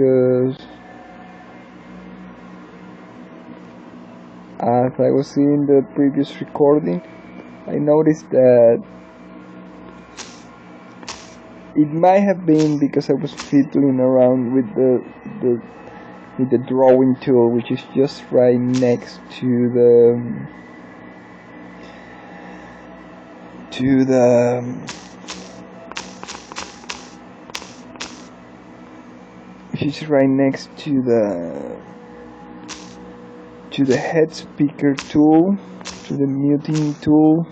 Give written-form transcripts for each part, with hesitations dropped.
because as I was seeing the previous recording, I noticed that it might have been because I was fiddling around with the drawing tool, which is just right next to the which is right next to the head speaker tool, to the muting tool,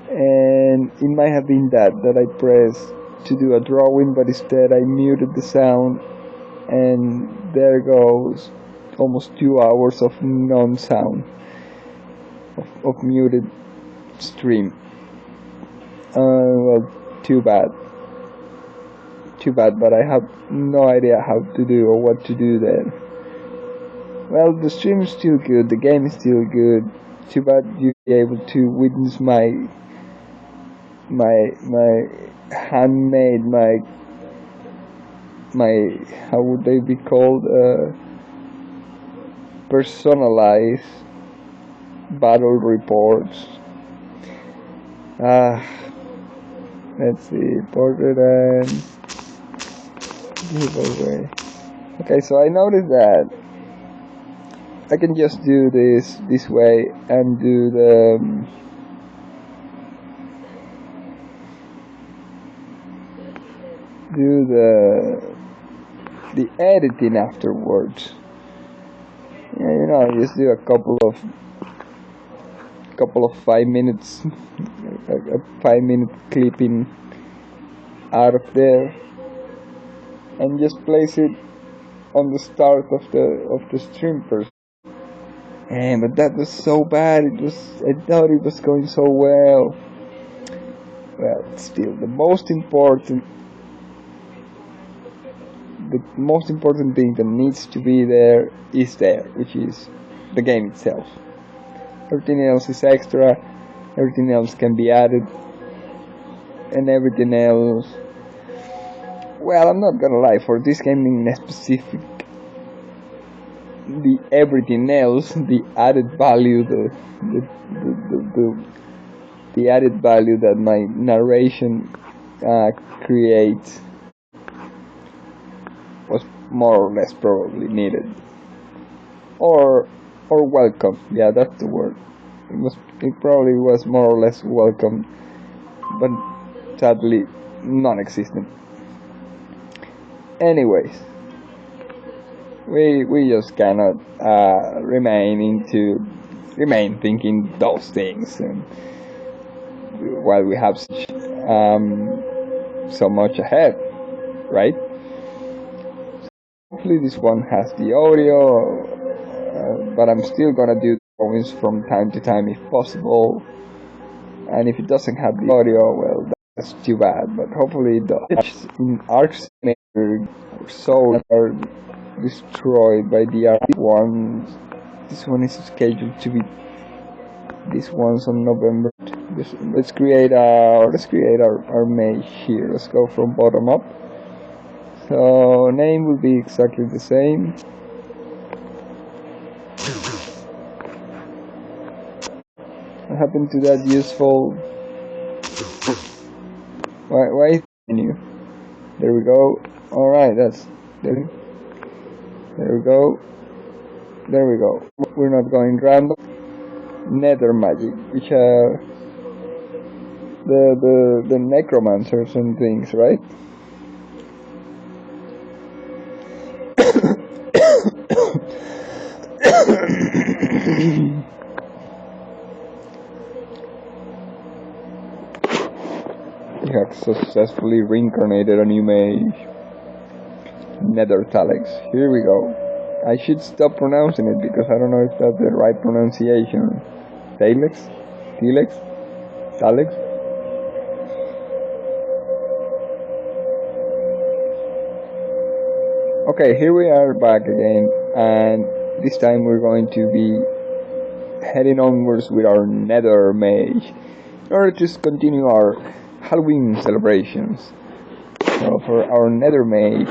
and it might have been that I pressed to do a drawing, but instead I muted the sound, and there goes almost 2 hours of non-sound, of muted stream. Well, too bad, but I have no idea how to do or what to do then. Well, the stream is still good, the game is still good. Too bad you'll be able to witness my handmade, my how would they be called, personalized battle reports. Let's see, portrait and giveaway. Okay, so I noticed that I can just do this way and do the editing afterwards. Yeah, just do a couple of 5 minutes, a 5-minute clipping out of there, and just place it on the start of the stream first. But that was so bad. I thought it was going so well. Well, still, the most important thing that needs to be there is there, which is the game itself. Everything else is extra, everything else can be added, and everything else, well, I'm not gonna lie, for this game in specific, the everything else, the added value, the added value that my narration creates was more or less probably needed, or welcome. Yeah, that's the word. It probably was more or less welcome, but sadly non-existent. Anyways, we just cannot remain thinking those things, and while we have so much ahead, right? Hopefully this one has the audio, but I'm still gonna do drawings from time to time if possible, and if it doesn't have the audio, well, that's too bad, but hopefully the in Arc Simulator souls are destroyed by the Arc ones. This one is scheduled to be, this one's on November. Let's create our mage here. Let's go from bottom up. So name will be exactly the same. What happened to that useful? Why menu? There we go. All right, that's there. There we go. There we go. We're not going random. Nether magic, which are the necromancers and things, right? You have successfully reincarnated a new mage. Nether Talix. Here we go. I should stop pronouncing it because I don't know if that's the right pronunciation. Talix? Talix? Talix? Okay, here we are back again, and this time we're going to be heading onwards with our Nether Mage in order to continue our Halloween celebrations. So for our Nether Mage,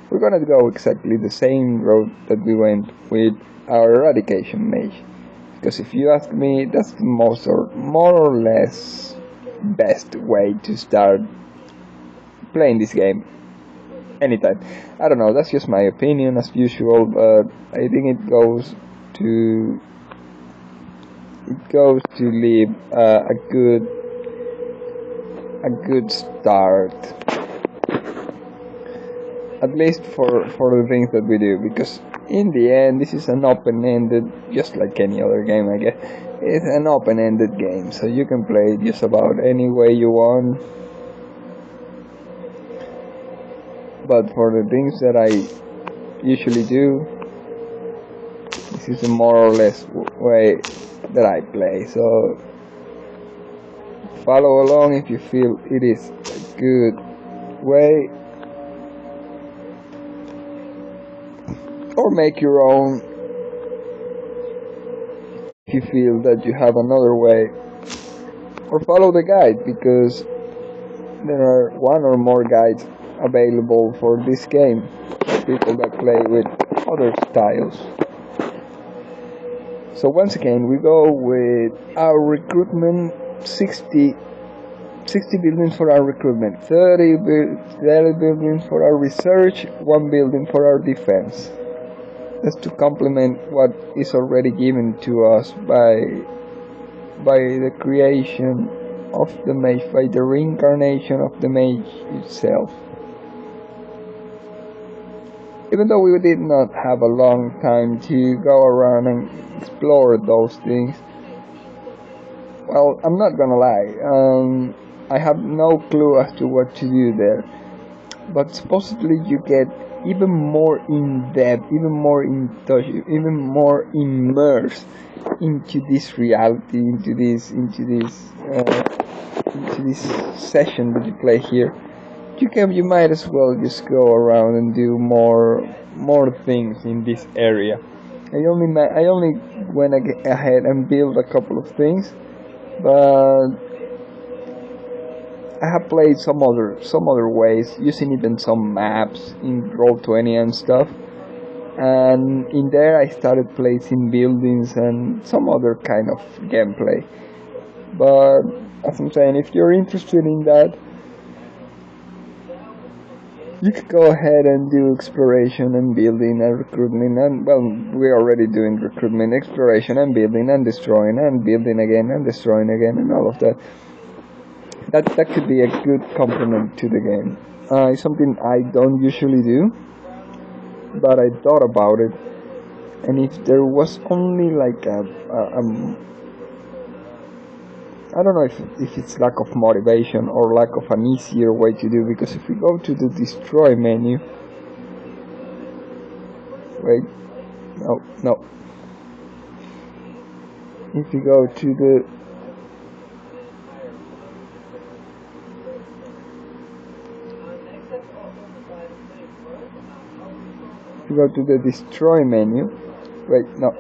we're gonna go exactly the same road that we went with our eradication mage. Because if you ask me, that's the most or more or less best way to start playing this game anytime. I don't know, that's just my opinion as usual, but I think it goes to leave a good start, at least for the things that we do, because in the end this is an open-ended, just like any other game I guess. It's an open-ended game, so you can play it just about any way you want. But for the things that I usually do, this is the more or less way that I play, so follow along if you feel it is a good way, or make your own if you feel that you have another way, or follow the guide, because there are one or more guides available for this game for people that play with other styles. So once again, we go with our recruitment. 60 buildings for our recruitment, 30 buildings for our research, 1 building for our defense. That's to complement what is already given to us by the creation of the mage, by the reincarnation of the mage itself. Even though we did not have a long time to go around and explore those things, well, I'm not gonna lie, I have no clue as to what to do there. But supposedly you get even more in depth, even more in touch, even more immersed into this reality, into this session that you play here. You might as well just go around and do more things in this area. I only went ahead and built a couple of things, but I have played some other ways, using even some maps in Roll20 and stuff. And in there I started placing buildings and some other kind of gameplay. But as I'm saying, if you're interested in that, you could go ahead and do exploration and building and recruitment, and well, we're already doing recruitment, exploration and building and destroying and building again and destroying again and all of that. That could be a good complement to the game. It's something I don't usually do, but I thought about it, and if there was only like I don't know if it's lack of motivation or lack of an easier way to do, because if we go to the destroy menu, wait, no, if you go to the destroy menu, wait, no,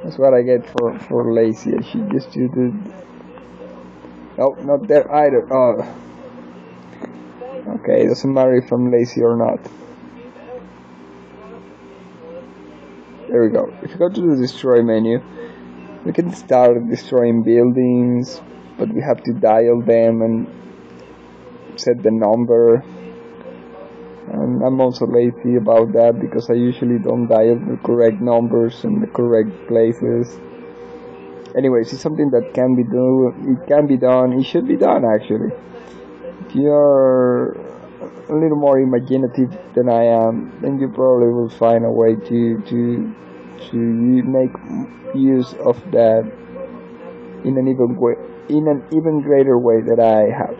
that's what I get for lazy. I should just do the, no, not there either. Oh, okay, it doesn't matter if I'm lazy or not. There we go. If you go to the destroy menu, we can start destroying buildings, but we have to dial them and set the number. And I'm also lazy about that, because I usually don't dial the correct numbers in the correct places. Anyways, it's something that can be done. It should be done, actually. If you're a little more imaginative than I am, then you probably will find a way to make use of that in an even greater way that I have.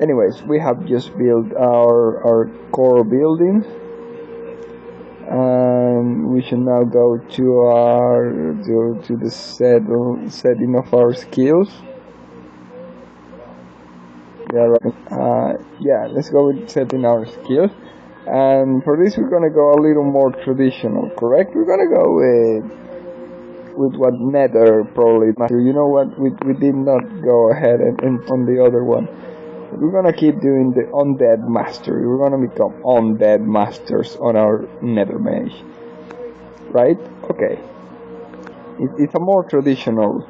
Anyways, we have just built our core building, and we should now go to the setting of our skills. Yeah, let's go with setting our skills. And for this, we're gonna go a little more traditional, correct? We're gonna go with what Nether probably. You know what? We did not go ahead and on the other one. We're gonna keep doing the undead mastery. We're gonna become undead masters on our nether mage, right? Okay. It's a more traditional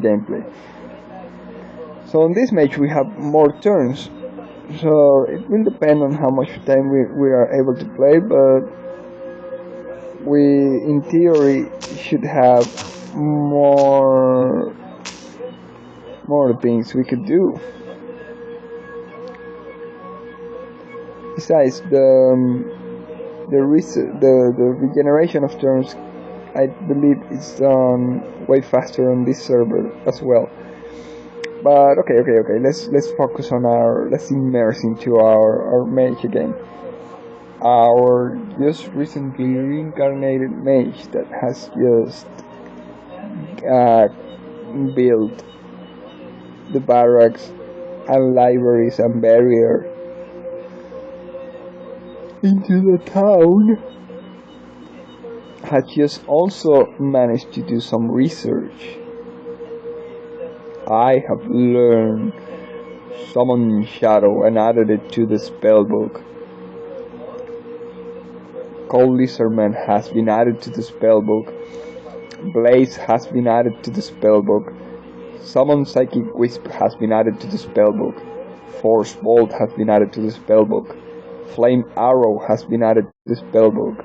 gameplay. So on this mage we have more turns, so it will depend on how much time we are able to play, but we in theory should have more things we could do. Besides the regeneration of turns, I believe it's done way faster on this server as well. But okay. Let's focus on let's immerse into our mage again. Our just recently reincarnated mage that has just built the barracks and libraries and barrier into the town has just also managed to do some research. I have learned Summon Shadow and added it to the spellbook. Cold Lizardman has been added to the spellbook. Blaze has been added to the spellbook. Summon Psychic Wisp has been added to the spellbook. Force Bolt has been added to the spellbook. Flame Arrow has been added to the spellbook.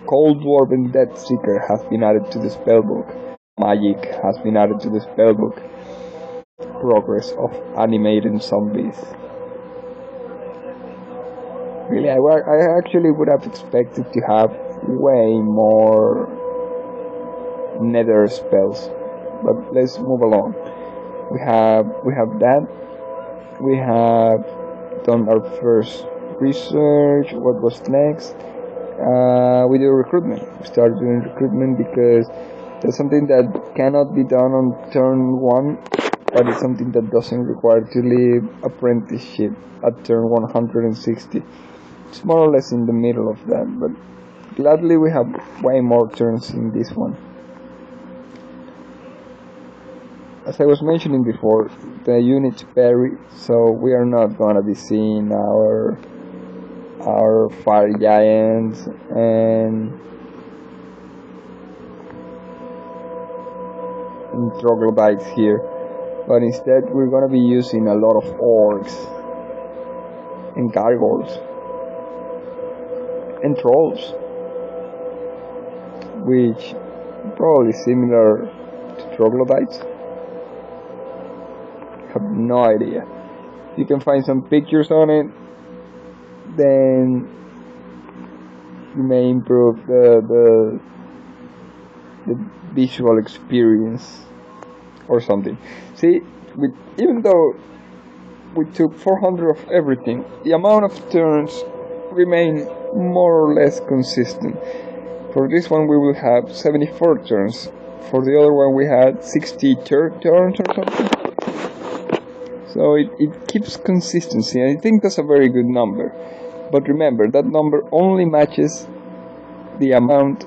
Cold Dwarven Death Seeker has been added to the spellbook. Magic has been added to the spellbook. Progress of animated zombies. Really, I actually would have expected to have way more nether spells, but let's move along. We have that. We have done our first research. What was next? We do recruitment. We started doing recruitment because that's something that cannot be done on turn 1, but it's something that doesn't require to leave apprenticeship at turn 160. It's more or less in the middle of that, but gladly we have way more turns in this one. As I was mentioning before, the units vary, so we are not gonna be seeing our fire giants and troglodytes here, but instead we're gonna be using a lot of orcs and gargoyles and trolls, which probably similar to troglodytes. Have no idea. You can find some pictures on it, then you may improve the visual experience or something. See, even though we took 400 of everything, the amount of turns remain more or less consistent. For this one we will have 74 turns. For the other one we had 60 turns or something. So it keeps consistency, and I think that's a very good number. But remember, that number only matches the amount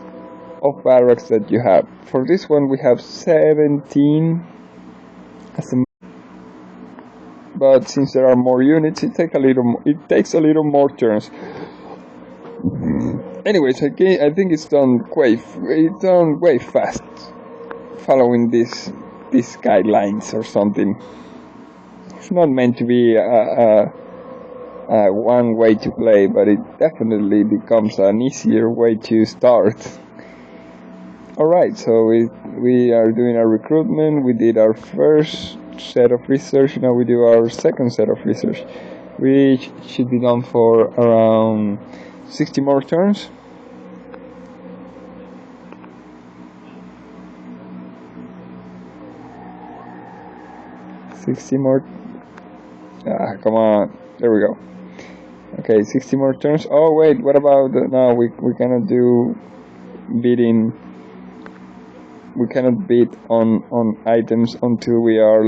of barracks that you have. For this one we have 17 but since there are more units, it takes a little more turns. Anyways, I think it's done way fast, following these guidelines or something. It's not meant to be one way to play, but it definitely becomes an easier way to start. Alright, so we are doing our recruitment. We did our first set of research. Now we do our second set of research, which should be done for around 60 more turns. Come on, there we go. Okay, 60 more turns. Oh wait, what about now? We cannot do bidding. We cannot bid on items until we are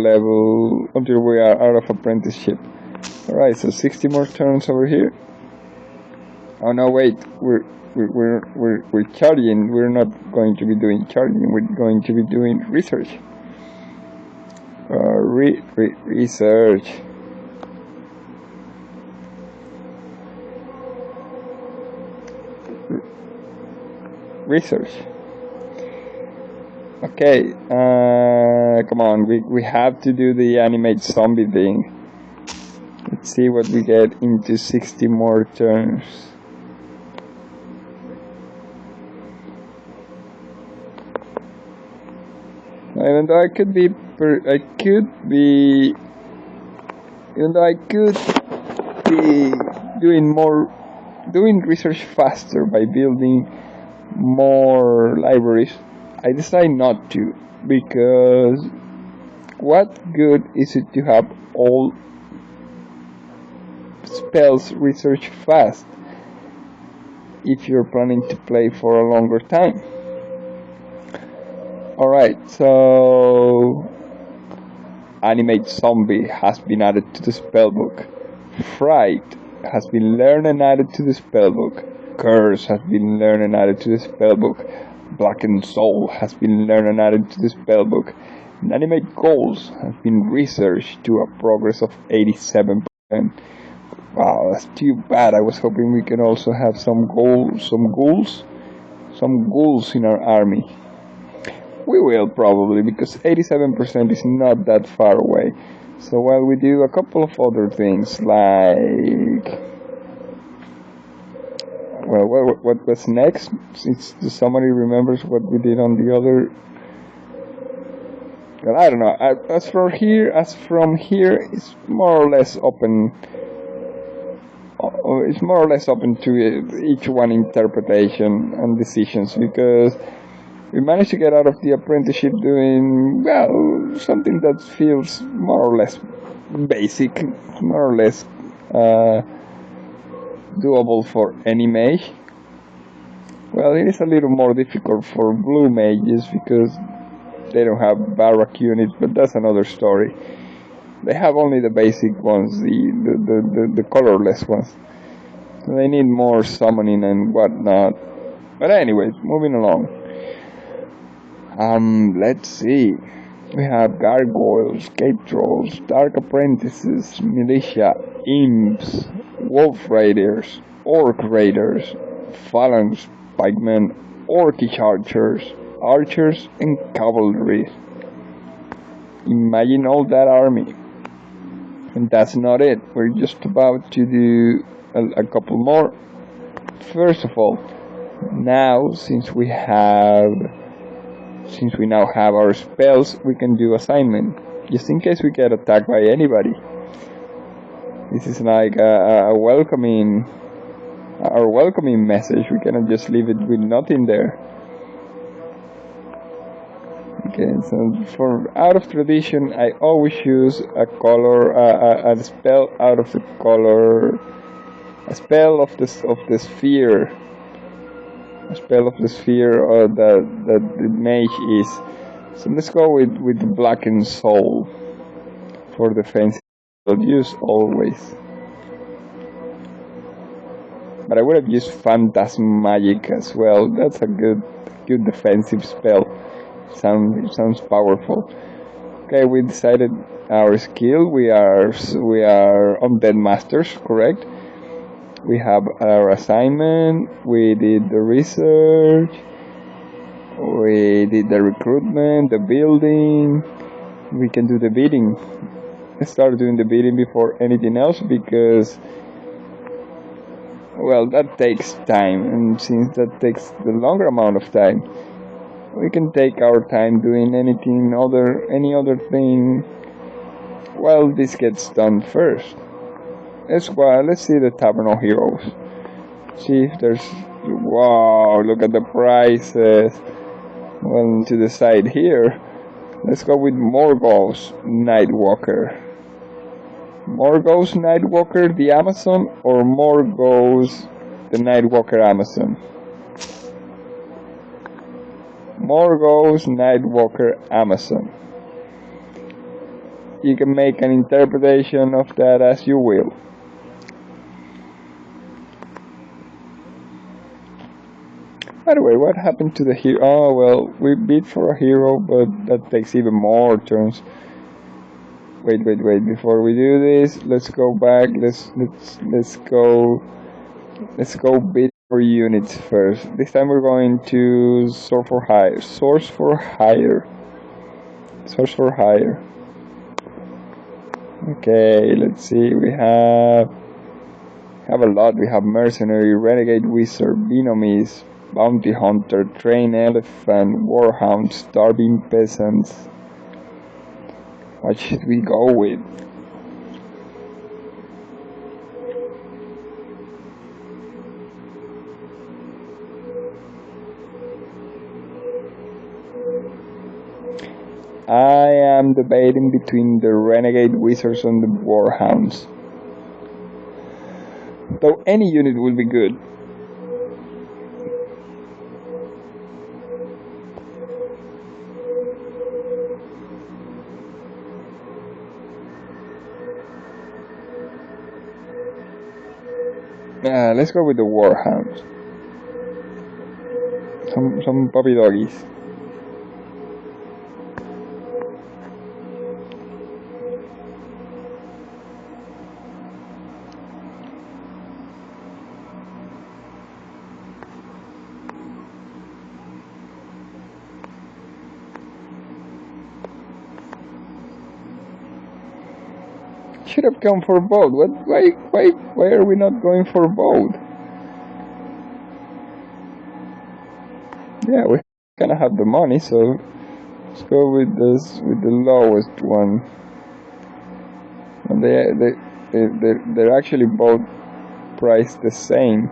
out of apprenticeship. Alright, so 60 more turns over here. Oh no, wait, we're charging. We're not going to be doing charging. We're going to be doing research. Research. Research. Okay, come on, we have to do the animate zombie thing. Let's see what we get into 60 more turns. Even though I could be doing research faster by building more libraries, I decide not to, because what good is it to have all spells research fast if you're planning to play for a longer time? Alright, so Animate Zombie has been added to the spellbook. Fright has been learned and added to the spellbook. Curse has been learned and added to the spellbook. Blackened Soul has been learned and added to the spellbook. And Animate Goals has been researched to a progress of 87%. Wow, that's too bad. I was hoping we can also have some ghouls in our army. We will probably, because 87% is not that far away. So while we do a couple of other things, like, well, what was next? Since somebody remembers what we did on the other. Well, I don't know. As from here, it's more or less open. It's more or less open to each one interpretation and decisions, because we managed to get out of the apprenticeship doing, well, something that feels more or less basic, more or less doable for any mage. Well, it is a little more difficult for blue mages because they don't have Barak units, but that's another story. They have only the basic ones, the colorless ones. So they need more summoning and whatnot. But anyways, moving along. Let's see. We have gargoyles, cave trolls, dark apprentices, militia, imps, wolf raiders, orc raiders, phalanx pikemen, orcish archers, and cavalry. Imagine all that army. And that's not it. We're just about to do a couple more. First of all, now since we now have our spells, we can do assignment, just in case we get attacked by anybody. This is like our welcoming message. We cannot just leave it with nothing there. Okay, so for out of tradition, I always use a spell out of the color, a spell of the sphere. A spell of the sphere that the mage is. So let's go with the Blackened Soul for defense. I'll use always. But I would have used Phantasm Magic as well. That's a good defensive spell. Sounds powerful. Okay, we decided our skill. We are Undead Masters, correct? We have our assignment, we did the research, we did the recruitment, the building. We can do the bidding. Let's start doing the bidding before anything else, because, well, that takes time, and since that takes the longer amount of time, we can take our time doing any other thing while this gets done first. Let's see the Tavern of Heroes. See if there's... Wow, look at the prices. Well, to the side here, let's go with Morgoth's Nightwalker. Morgoth's Nightwalker, the Amazon, or Morgoth's the Nightwalker Amazon? Morgoth's Nightwalker Amazon. You can make an interpretation of that as you will. the way, what happened to the hero? Oh, well, we bid for a hero, but that takes even more turns. Wait, before we do this, let's go back, let's go bid for units first. This time we're going to source for hire. Okay, let's see, we have a lot. We have mercenary, renegade wizard, binomies, bounty hunter, trained elephant, warhound, starving peasants. What should we go with? I am debating between the renegade wizards and the warhounds. Though any unit will be good. Let's go with the warhounds. Some puppy doggies. Should have gone for both. Why are we not going for both? Yeah, we kind of have the money, so let's go with the lowest one. And they're actually both priced the same.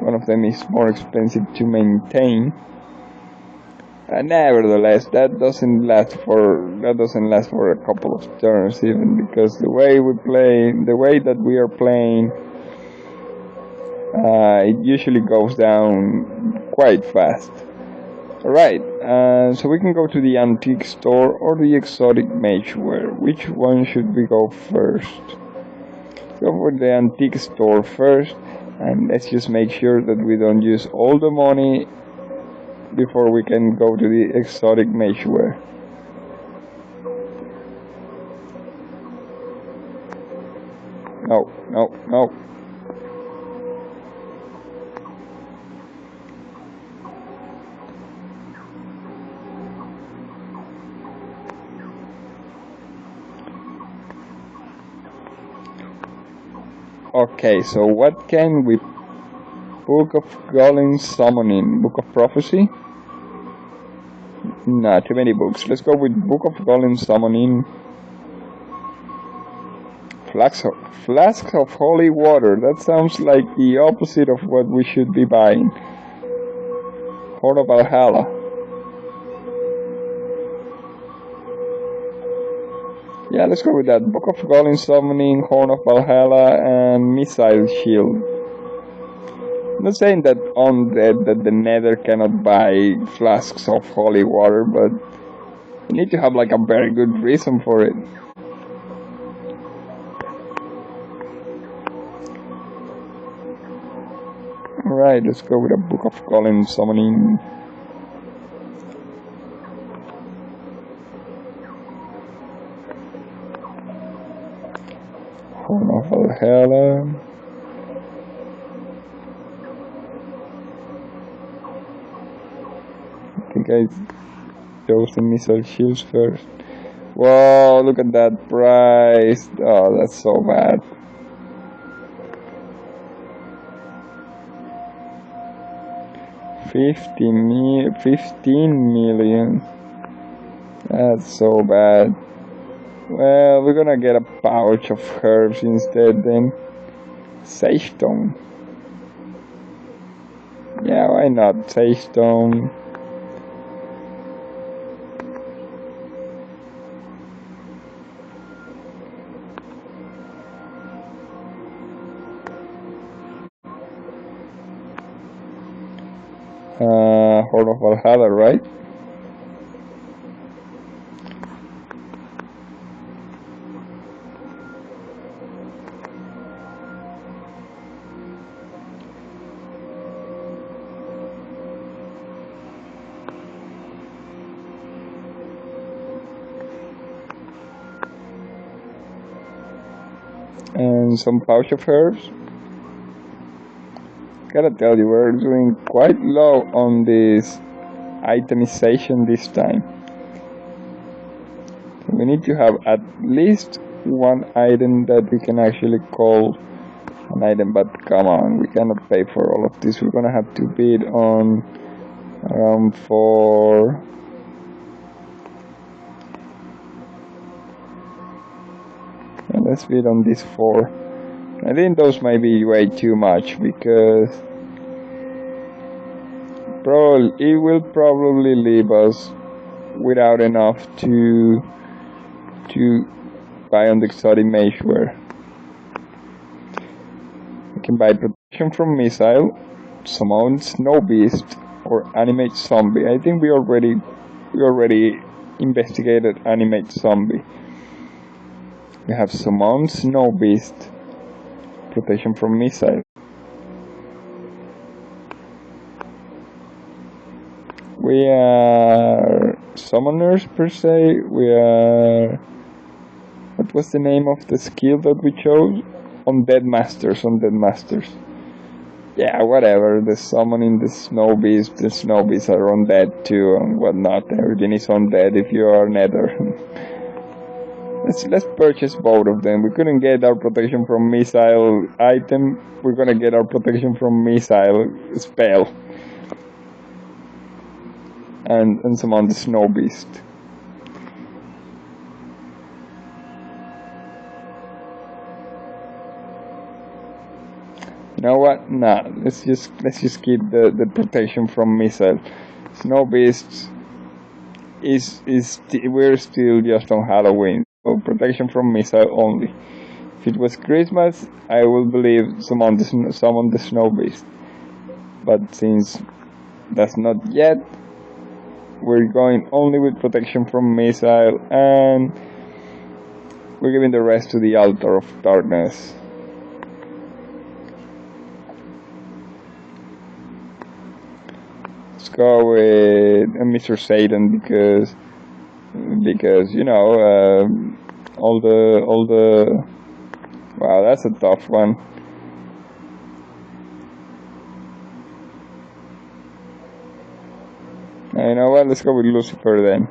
One of them is more expensive to maintain. Nevertheless, that doesn't last for a couple of turns, even, because the way that we are playing, it usually goes down quite fast. Alright, so we can go to the antique store or the exotic mageware. Which one should we go first? Let's go for the antique store first, and let's just make sure that we don't use all the money before we can go to the exotic mageware. No. Okay, so what can we... Book of Golem Summoning, Book of Prophecy? Nah, too many books. Let's go with Book of Golem Summoning. Flask of Holy Water. That sounds like the opposite of what we should be buying. Horn of Valhalla. Yeah, let's go with that. Book of Golem Summoning, Horn of Valhalla, and Missile Shield. I'm not saying that that the Nether cannot buy flasks of holy water, but you need to have like a very good reason for it. Alright, let's go with a Book of Golem Summoning. Horn of Valhalla. I think I chose the missile shields first. Whoa, look at that price. Oh, that's so bad. $15 million. That's so bad. Well, we're gonna get a pouch of herbs instead then. Sage stone. Yeah, why not? Sage stone. Horn of Valhalla, right? and some pouch of herbs. Gotta tell you, we're doing quite low on this itemization this time. So we need to have at least one item that we can actually call an item, but come on, we cannot pay for all of this. We're gonna have to bid on around 4. And let's bid on these 4. I think those might be way too much because it will probably leave us without enough to buy on the exotic mageware. We can buy protection from missile, summon snow beast, or animate zombie. I think we already investigated animate zombie. We have summon snow beast, protection from missile. We are summoners per se. We are. What was the name of the skill that we chose? Undead Masters. Yeah, whatever. The summoning the snow beasts are undead too, and whatnot. Everything is undead if you are nether. Let's purchase both of them. We couldn't get our protection from missile item. We're gonna get our protection from missile spell. And summon the snow beast. You know what? Nah, let's just keep the protection from missile. Snow beasts we're still just on Halloween, so protection from missile only. If it was Christmas, I will believe summon the snow beast. But since that's not yet, we're going only with protection from missile, and we're giving the rest to the altar of darkness. Let's go with Mr. Satan because you know all the wow, that's a tough one. You know what? Let's go with Lucifer then.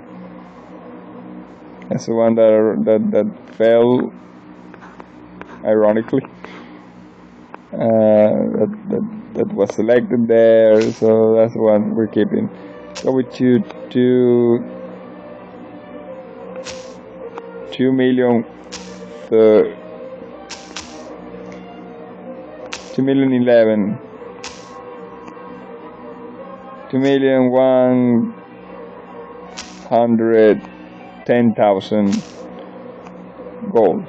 That's the one that fell, ironically. That was selected there, so that's the one we're keeping. Go with 2 million, 2,011. 2,110,000 gold.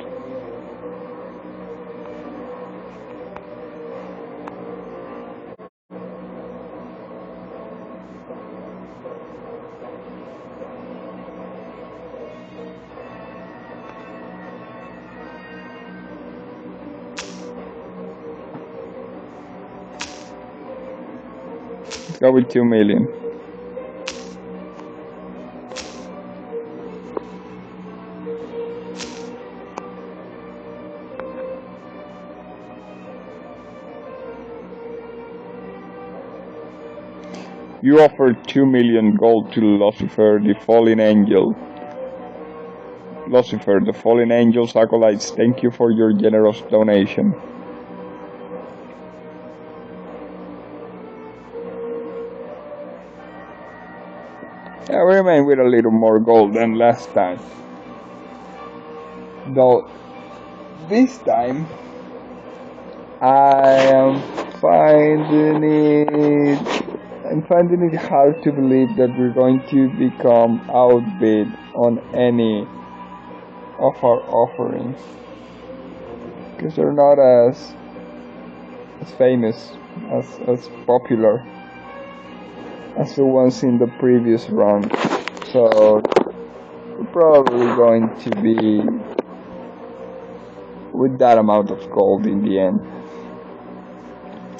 Let's go with 2 million. You offered 2 million gold to Lucifer, the fallen angel. Lucifer, the fallen angel's acolytes, thank you for your generous donation. Yeah, we remain with a little more gold than last time. Though this time I'm finding it hard to believe that we're going to become outbid on any of our offerings, because they're not as famous, as popular as the ones in the previous run. So we're probably going to be with that amount of gold in the end.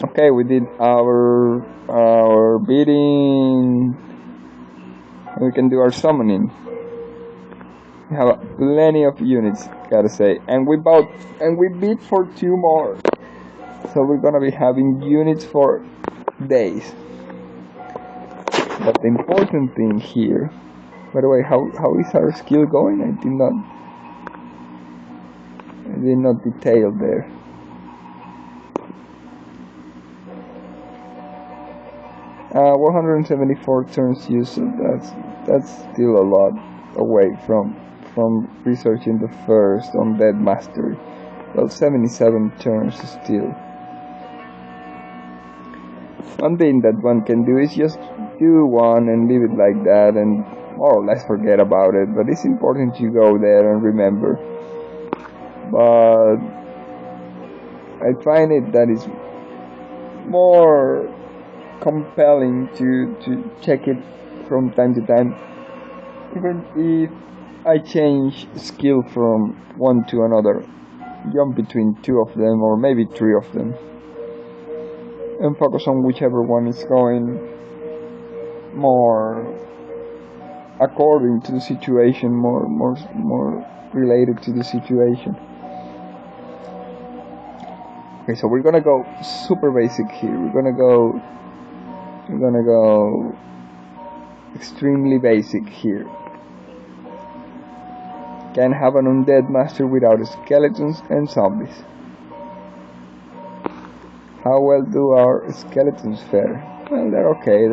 Okay, we did our bidding. We can do our summoning. We have plenty of units, gotta say, and we bid for 2 more, so we're gonna be having units for days. But the important thing here, by the way, how is our skill going? I did not detail there. Uh, 174 turns used. That's still a lot away from researching the first undead mastery. Well, 77 turns still. One thing that one can do is just do one and leave it like that and more or less forget about it, but it's important to go there and remember. But I find it that is more compelling to check it from time to time, even if I change skill from one to another, jump between 2 of them or maybe 3 of them, and focus on whichever one is going more according to the situation, more related to the situation. Okay, so we're gonna go super basic here. We're gonna go extremely basic here. Can have an undead master without skeletons and zombies. How well do our skeletons fare? Well, they're okay.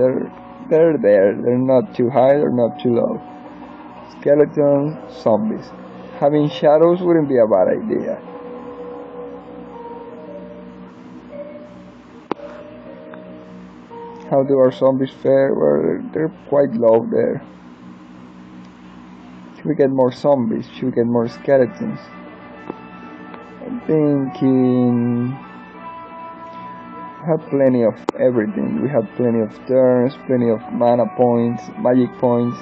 They're there. They're not too high. They're not too low. Skeletons, zombies. Having shadows wouldn't be a bad idea. How do our zombies fare? Well, they're quite low there. Should we get more zombies? Should we get more skeletons? I'm thinking... We have plenty of everything. We have plenty of turns, plenty of mana points, magic points.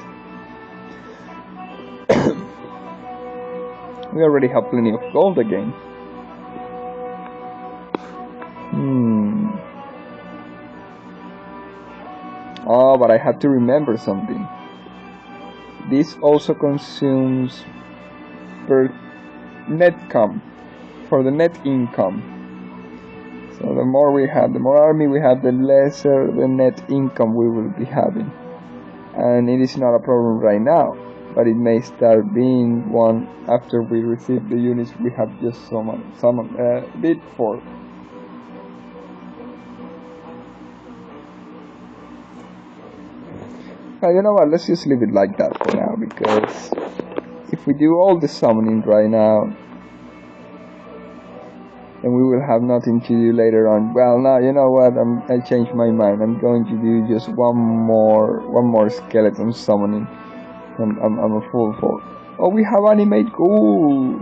We already have plenty of gold again. Oh, but I have to remember something. This also consumes per net for the net income. So the more we have, the more army we have, the lesser the net income we will be having. And it is not a problem right now, but it may start being one after we receive the units we have just bid for. You know what, let's just leave it like that for now, because if we do all the summoning right now, then we will have nothing to do later on. Well, now, you know what, I changed my mind. I'm going to do just one more skeleton summoning. I'm a fool for. Oh, we have animate ghouls.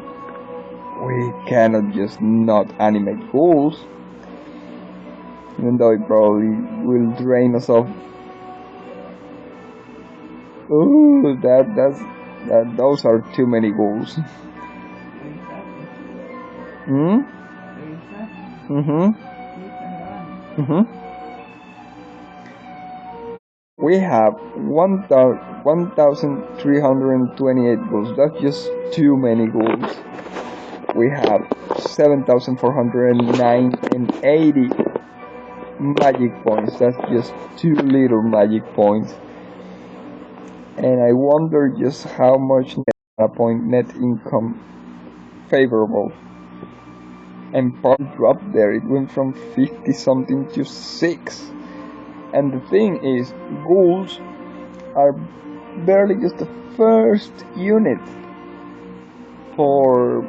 We cannot just not animate ghouls. Even though it probably will drain us of. Ooh, those are too many ghouls. We have 1,328 ghouls. That's just too many ghouls. We have 7,409 and 80 magic points. That's just too little magic points. And I wonder just how much net income favorable. And pump dropped there. It went from 50 something to 6. And the thing is, ghouls are barely just the first unit for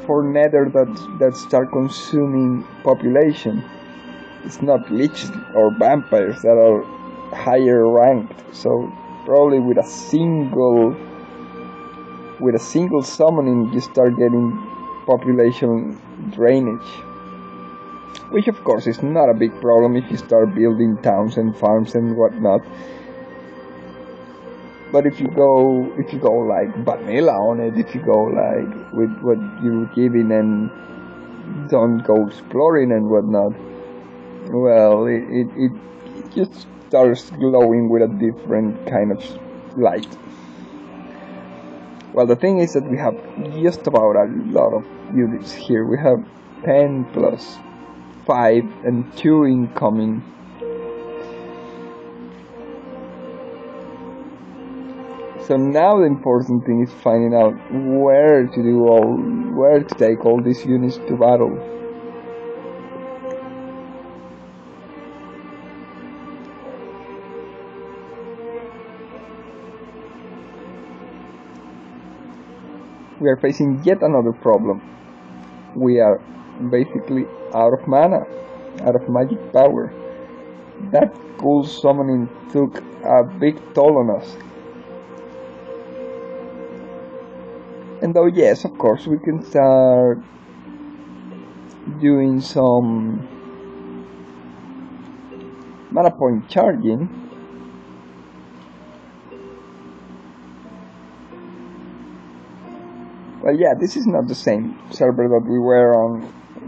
nether that start consuming population. It's not leeches or vampires that are higher ranked. So probably with a single summoning you start getting population drainage, which of course is not a big problem if you start building towns and farms and whatnot. But if you go like vanilla on it, if you go like with what you're giving and don't go exploring and whatnot, well, it just starts glowing with a different kind of light. Well, the thing is that we have just about a lot of units here. We have 10 plus 5 and 2 incoming. So now the important thing is finding out where to take all these units to battle. We are facing yet another problem. We are basically out of mana, out of magic power. That cool summoning took a big toll on us. And though yes, of course, we can start doing some mana point charging. But yeah, this is not the same server that we were on,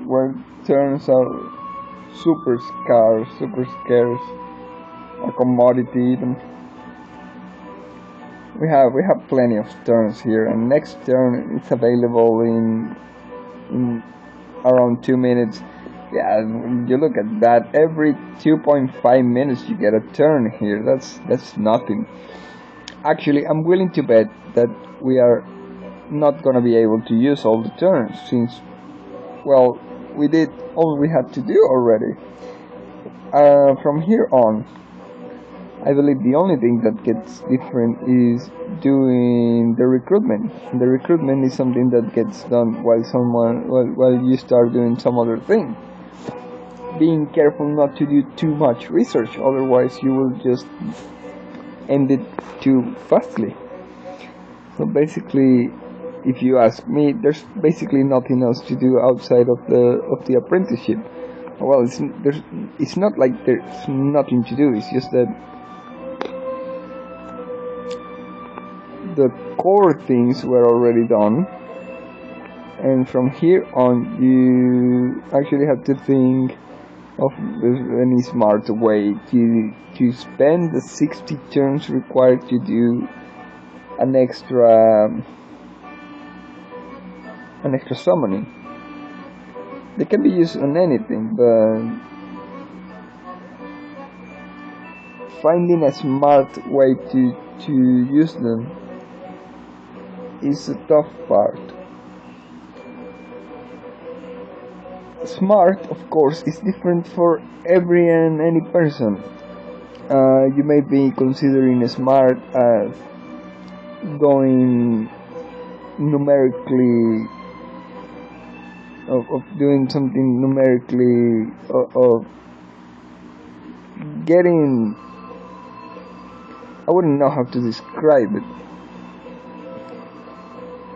where turns are super scarce, a commodity even. We have plenty of turns here, and next turn is available in around 2 minutes. Yeah, you look at that, every 2.5 minutes you get a turn here. That's nothing. Actually, I'm willing to bet that we are not gonna be able to use all the turns, since, well, we did all we had to do already. From here on, I believe the only thing that gets different is doing the recruitment. The recruitment is something that gets done while you start doing some other thing. Being careful not to do too much research, otherwise you will just end it too fastly. So basically, if you ask me, there's basically nothing else to do outside of the apprenticeship. Well, it's not like there's nothing to do. It's just that the core things were already done, and from here on you actually have to think of any smart way to spend the 60 turns required to do an extra summoning. They can be used on anything, but finding a smart way to use them is a tough part. Smart, of course, is different for every and any person. You may be considering smart as going numerically, of doing something numerically, of getting, I wouldn't know how to describe it,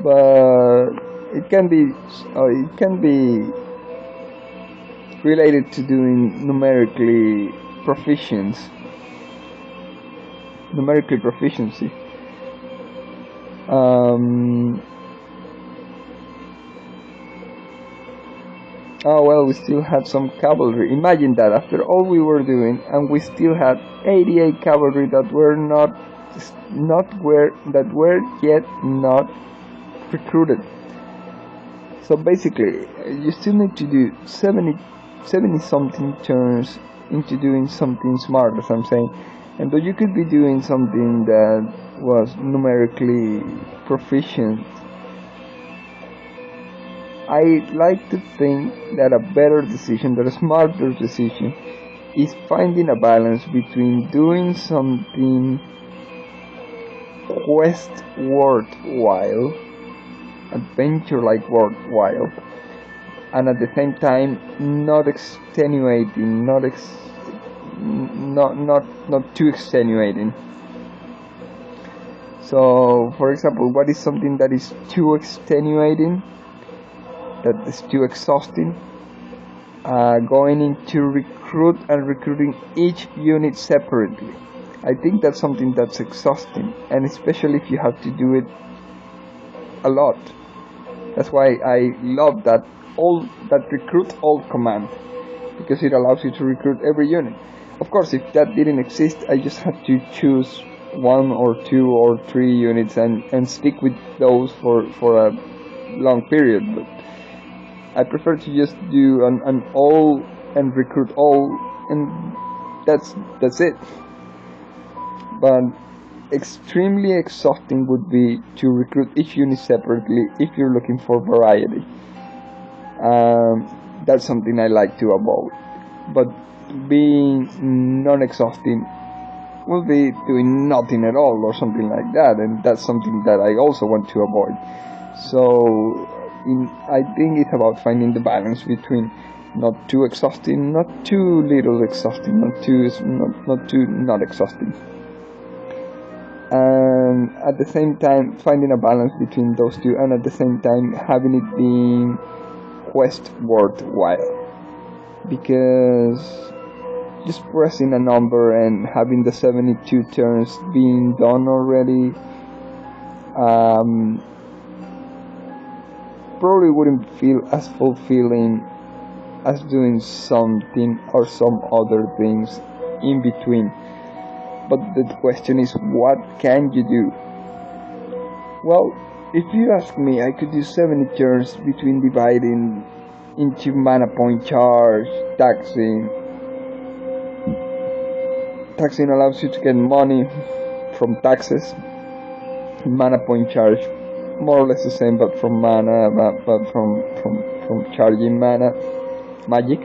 but it can be related to doing numerically proficiency. Oh well, we still had some cavalry. Imagine that, after all we were doing, and we still had 88 cavalry that were yet not recruited. So basically, you still need to do 70 something turns into doing something smart, as I'm saying. And though you could be doing something that was numerically proficient, I like to think that a smarter decision is finding a balance between doing something quest worthwhile, adventure like worthwhile, and at the same time not extenuating, not too extenuating. So, for example, what is something that is too extenuating, that is too exhausting? Going into recruiting each unit separately. I think that's something that's exhausting, and especially if you have to do it a lot. That's why I love that recruit all command, because it allows you to recruit every unit. Of course, if that didn't exist, I just had to choose 1 or 2 or 3 units and stick with those for a long period. But I prefer to just do an all and recruit all, and that's it. But extremely exhausting would be to recruit each unit separately if you're looking for variety. That's something I like to avoid. But being non-exhausting will be doing nothing at all or something like that, and that's something that I also want to avoid. So I think it's about finding the balance between not too exhausting, not too little exhausting, not too not exhausting, and at the same time finding a balance between those two, and at the same time having it being quest worthwhile. Because just pressing a number and having the 72 turns being done already probably wouldn't feel as fulfilling as doing something or some other things in between. But the question is, what can you do? Well, if you ask me, I could do 70 turns between dividing into mana point charge, taxing. Taxing allows you to get money from taxes. Mana point charge, more or less the same, but from mana, but from charging mana, magic,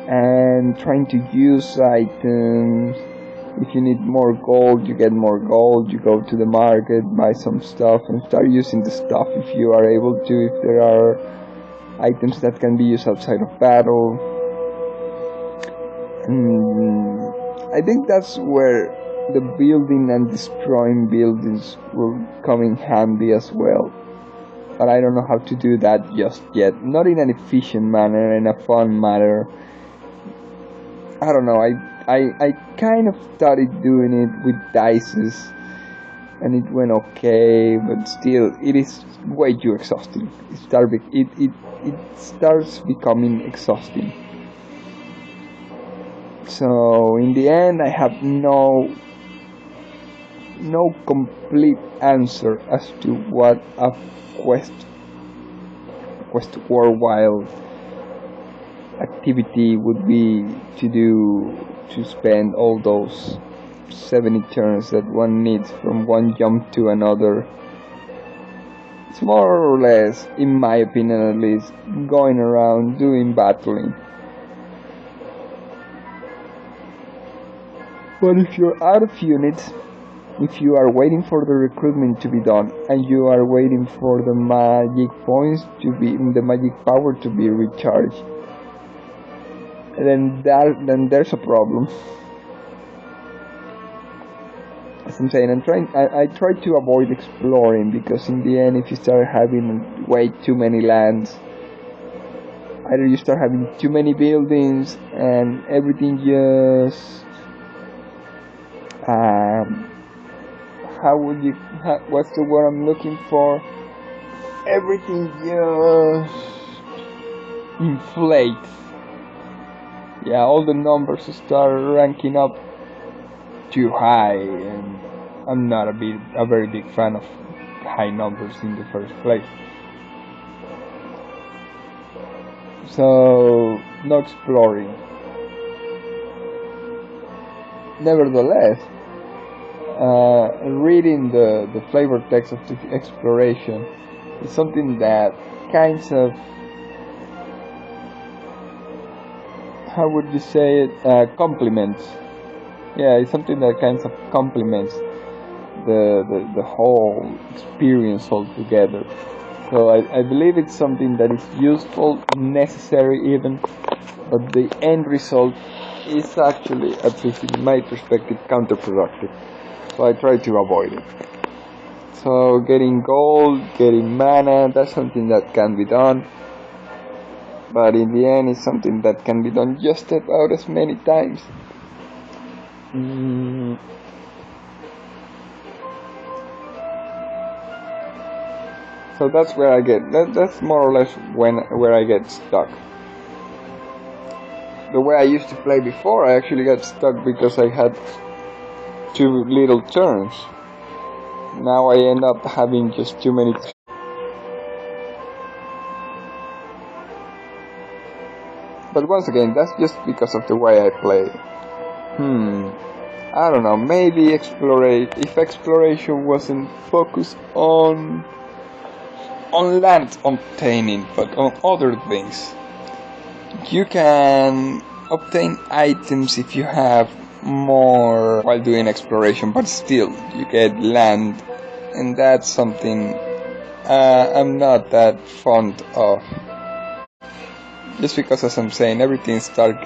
and trying to use items. If you need more gold, you get more gold. You go to the market, buy some stuff, and start using the stuff if you are able to. If there are items that can be used outside of battle. I think that's where the building and destroying buildings will come in handy as well. But I don't know how to do that just yet. Not in an efficient manner, in a fun manner. I don't know, I kind of started doing it with dices, and it went okay, but still, it is way too exhausting. It starts becoming exhausting. So in the end, I have no complete answer as to what a quest worthwhile activity would be to do, to spend all those 70 turns that one needs from one jump to another. It's more or less, in my opinion at least, going around doing battling. But if you're out of units, if you are waiting for the recruitment to be done, and you are waiting for the magic points to be, the magic power to be recharged, then there's a problem. As I'm saying, I try to avoid exploring, because in the end, if you start having way too many lands, either you start having too many buildings and everything just what's the word I'm looking for? Everything just inflates. Yeah, all the numbers start ranking up too high, and I'm not a very big fan of high numbers in the first place. So, no exploring. Nevertheless, reading the flavor text of the exploration is something that kind of, how would you say it, complements. Yeah, it's something that kind of complements the whole experience altogether. So I believe it's something that is useful, necessary even, but the end result is actually, at least in my perspective, counterproductive. So I try to avoid it. So getting gold, getting mana, that's something that can be done. But in the end, it's something that can be done just about as many times. So that's where I get, that's more or less where I get stuck. The way I used to play before, I actually got stuck because I had too little turns. Now I end up having just too many. But once again, that's just because of the way I play. I don't know, maybe if exploration wasn't focused on land obtaining, but on other things. You can obtain items if you have more while doing exploration, but still, you get land, and that's something I'm not that fond of. Just because, as I'm saying, everything starts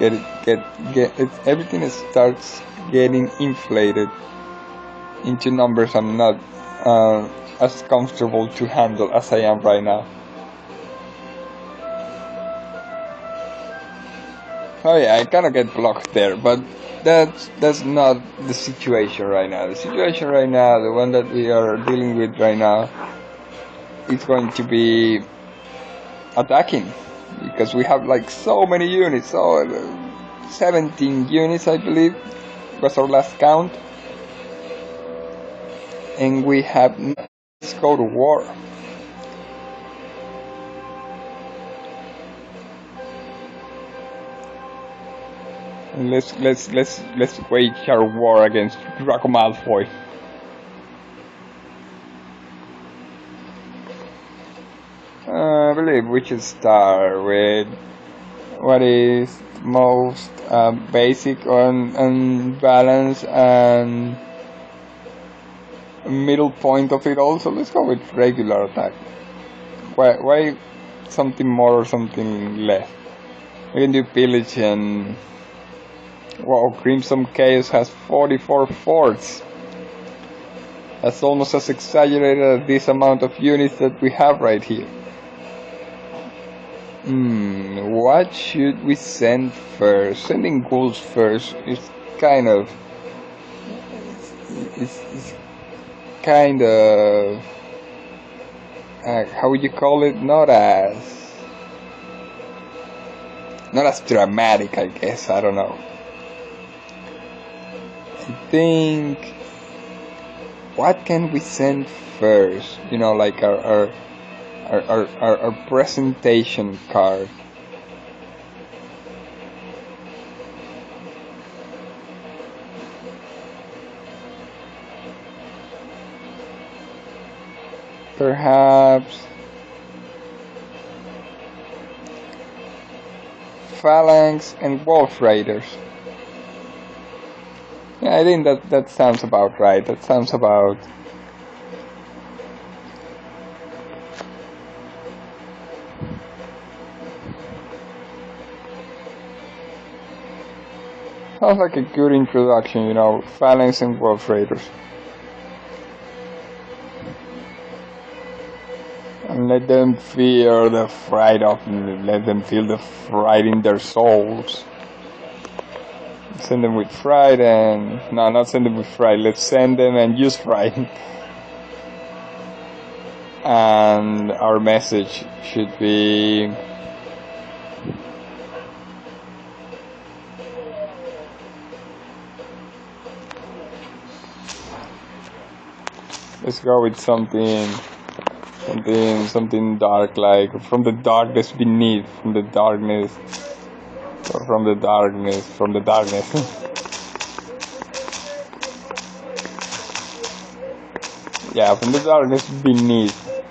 getting inflated into numbers I'm not as comfortable to handle as I am right now. Oh yeah, I kind of get blocked there, but that's not the situation right now. The situation right now, the one that we are dealing with right now, is going to be attacking. Because we have like so many units, 17 units I believe was our last count, and we have. Let's go to war. And let's wage our war against Draco Malfoy. I believe we should start with what is most basic on balance and middle point of it all. So let's go with regular attack. Why something more or something less? We can do pillage and wow, Crimson Chaos has 44 forts. That's almost as exaggerated as this amount of units that we have right here. What should we send first? Sending ghouls first is kind of... It's kind of... how would you call it? Not as dramatic, I guess. I don't know. I think... What can we send first? You know, like our presentation card. Perhaps Phalanx and Wolf Raiders. Yeah, I think that sounds about right. That sounds about... Sounds like a good introduction, you know, Phalanx and Wolf Raiders. And let them feel the fright let them feel the fright in their souls. Send them with fright and... No, not send them with fright, let's send them and use fright. And our message should be... Let's go with something dark, like from the darkness beneath, from the darkness. Yeah, from the darkness beneath.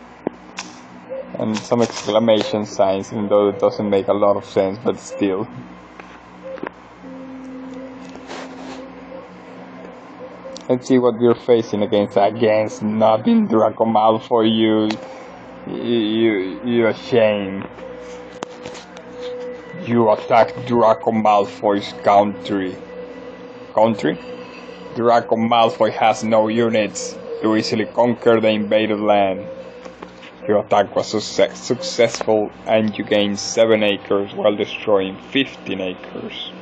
And some exclamation signs, even though it doesn't make a lot of sense, but still. Let's see what we're facing against nothing, Draco Malfoy, you ashamed. You attacked Draco Malfoy's country. Draco Malfoy has no units to easily conquer the invaded land. Your attack was successful and you gained 7 acres while destroying 15 acres.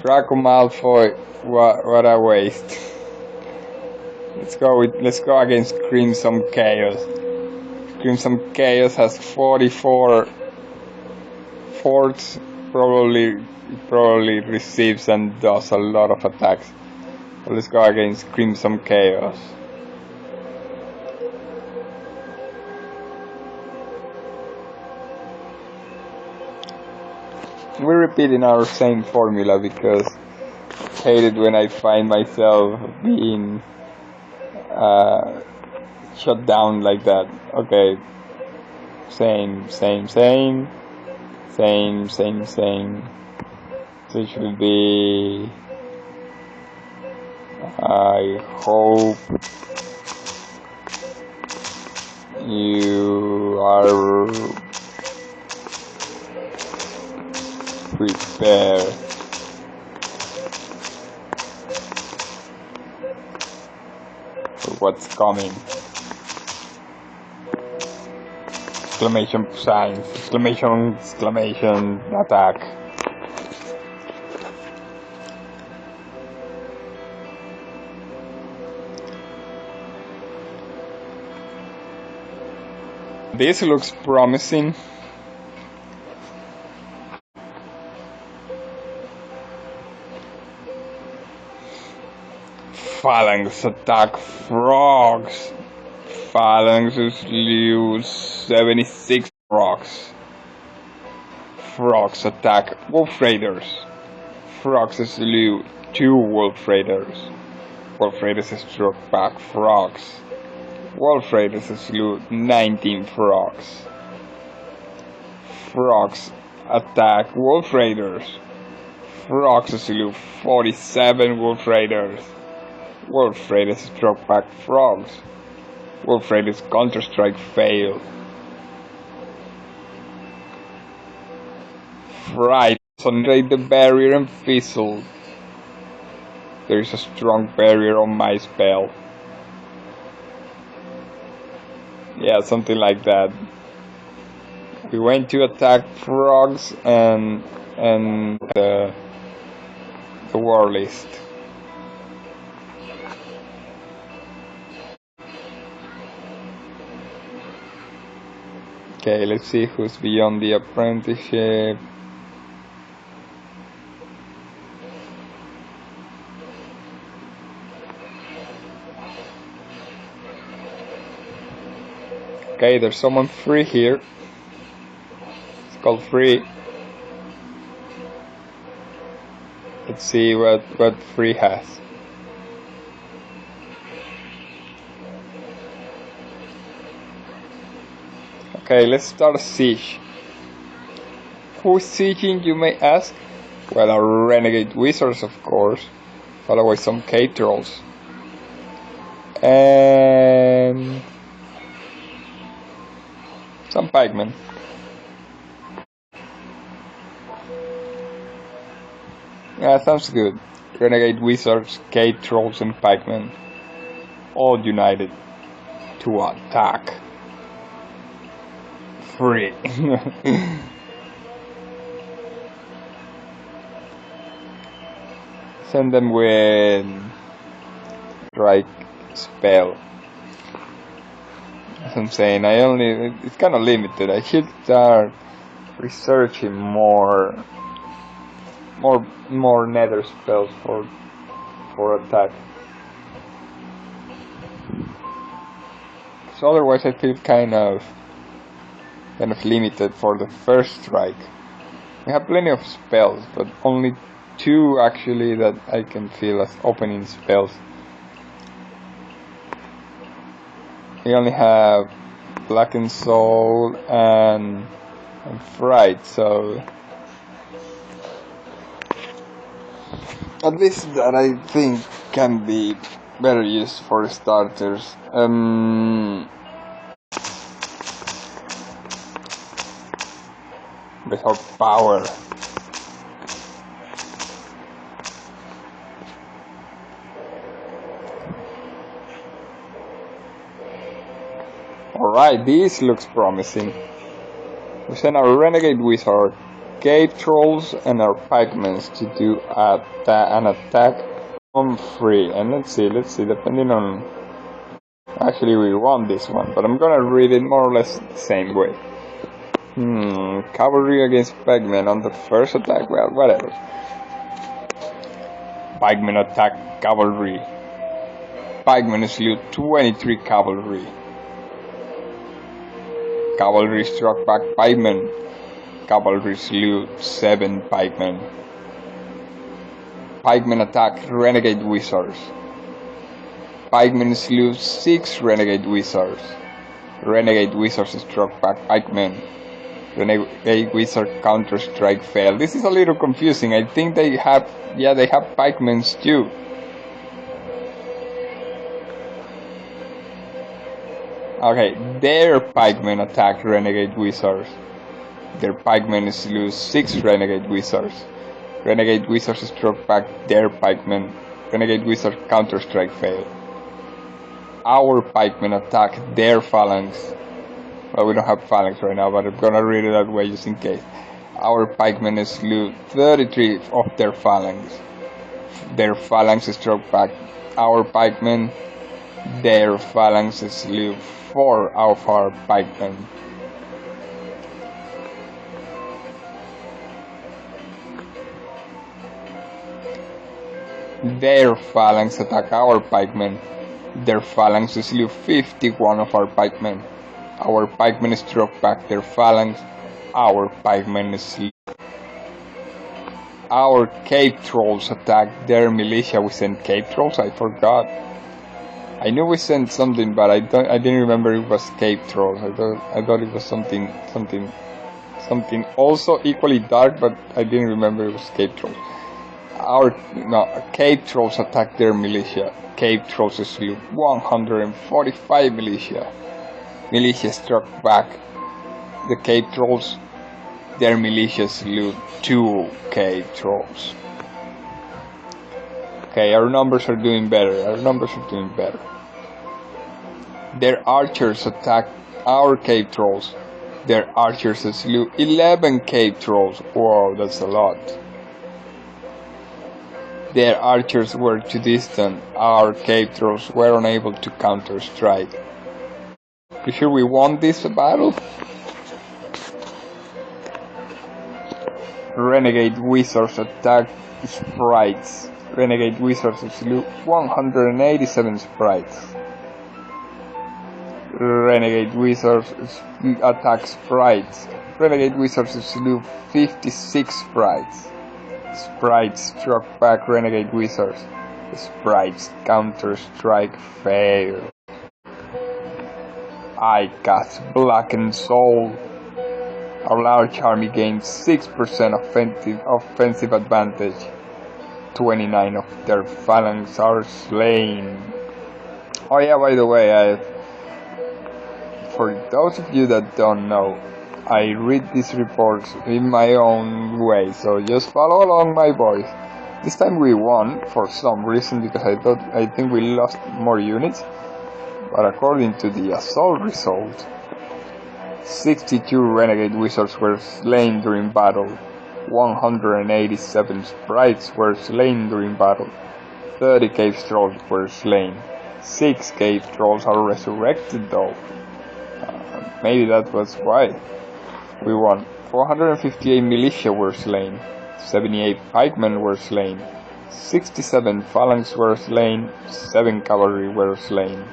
Draco Malfoy, what a waste. Let's go against Crimson Chaos. Crimson Chaos has 44 forts. Probably receives and does a lot of attacks. So let's go against Crimson Chaos. We're repeating our same formula because I hate it when I find myself being shut down like that. Okay, same. So it should be. I hope you are prepared. For what's coming. Exclamation signs, exclamation, attack. This looks promising. Phalanx attack frogs. Phalanxes lose 76 frogs. Frogs attack wolf raiders. Frogs slew 2 wolf raiders. Wolf raiders struck back frogs. Wolf raiders slew 19 frogs. Frogs attack wolf raiders. Frogs slew 47 wolf raiders. Wolf raiders struck back frogs. Wolf raiders counter-strike failed. Fright penetrate the barrier and fizzled. There is a strong barrier on my spell. Yeah, something like that. We went to attack frogs and the war list. Okay, let's see who's beyond the apprenticeship. Okay, there's someone free here. It's called free. Let's see what free has. Okay, let's start a siege. Who's sieging, you may ask? Well, our renegade wizards, of course, followed by some K-trolls. And some pikemen. Yeah, sounds good. Renegade wizards, K-trolls and pikemen, all united to attack. Free. Send them with strike spell. As I'm saying, it's kind of limited. I should start researching more nether spells for attack. So otherwise I feel kind of limited for the first strike. We have plenty of spells, but only 2 actually that I can feel as opening spells. We only have Blackened Soul and Fright, so at least that I think can be better used for starters. Without power. Alright, this looks promising. We send our renegade wizard, cave trolls, and our pikemen to do an attack on free. And let's see, depending on Actually, we won this one, but I'm gonna read it more or less the same way. Cavalry against pikemen on the first attack. Well, whatever. Pikemen attack cavalry. Pikemen slew 23 cavalry. Cavalry struck back pikemen. Cavalry slew 7 pikemen. Pikemen attack renegade wizards. Pikemen slew 6 renegade wizards. Renegade wizards struck back pikemen. Renegade wizard counter-strike failed. This is a little confusing. I think they have pikemen too. Okay, their pikemen attack renegade wizards. Their pikemen slew 6 renegade wizards. Renegade wizards struck back their pikemen. Renegade wizard counter-strike failed. Our pikemen attack their phalanx. Well, we don't have phalanx right now, but I'm gonna read it that way just in case. Our pikemen slew 33 of their phalanx. Their phalanx struck back our pikemen. Their phalanx slew 4 of our pikemen. Their phalanx attack our pikemen. Their phalanx slew 51 of our pikemen. Our pikemen struck back their phalanx. Our pikemen slew. Our cave trolls attacked their militia. We sent cave trolls? I forgot. I knew we sent something, but I didn't remember it was cave trolls. I thought it was something also equally dark, but I didn't remember it was cave trolls. Cave trolls attacked their militia. Cave trolls slew 145 militia. Militia struck back the cave trolls. Their militia slew 2 cave trolls. Okay, our numbers are doing better. Their archers attacked our cave trolls. Their archers slew 11 cave trolls. Whoa, that's a lot. Their archers were too distant. Our cave trolls were unable to counter-strike. You sure we won this battle? Renegade wizards attacked sprites. Renegade wizards slew 187 sprites. Renegade wizards attacked sprites. Renegade wizards slew 56 sprites. Sprites struck back renegade wizards. Sprites counter-strike failed. I cast Blackened Soul. Our large army gained 6% offensive advantage. 29 of their phalanx are slain. Oh yeah, by the way, for those of you that don't know, I read these reports in my own way, so just follow along, my boys. This time we won for some reason because I think we lost more units, but according to the assault result, 62 renegade wizards were slain during battle, 187 sprites were slain during battle, 30 cave trolls were slain, 6 cave trolls are resurrected though. Maybe that was why we won. 458 militia were slain, 78 pikemen were slain, 67 phalanx were slain, 7 cavalry were slain.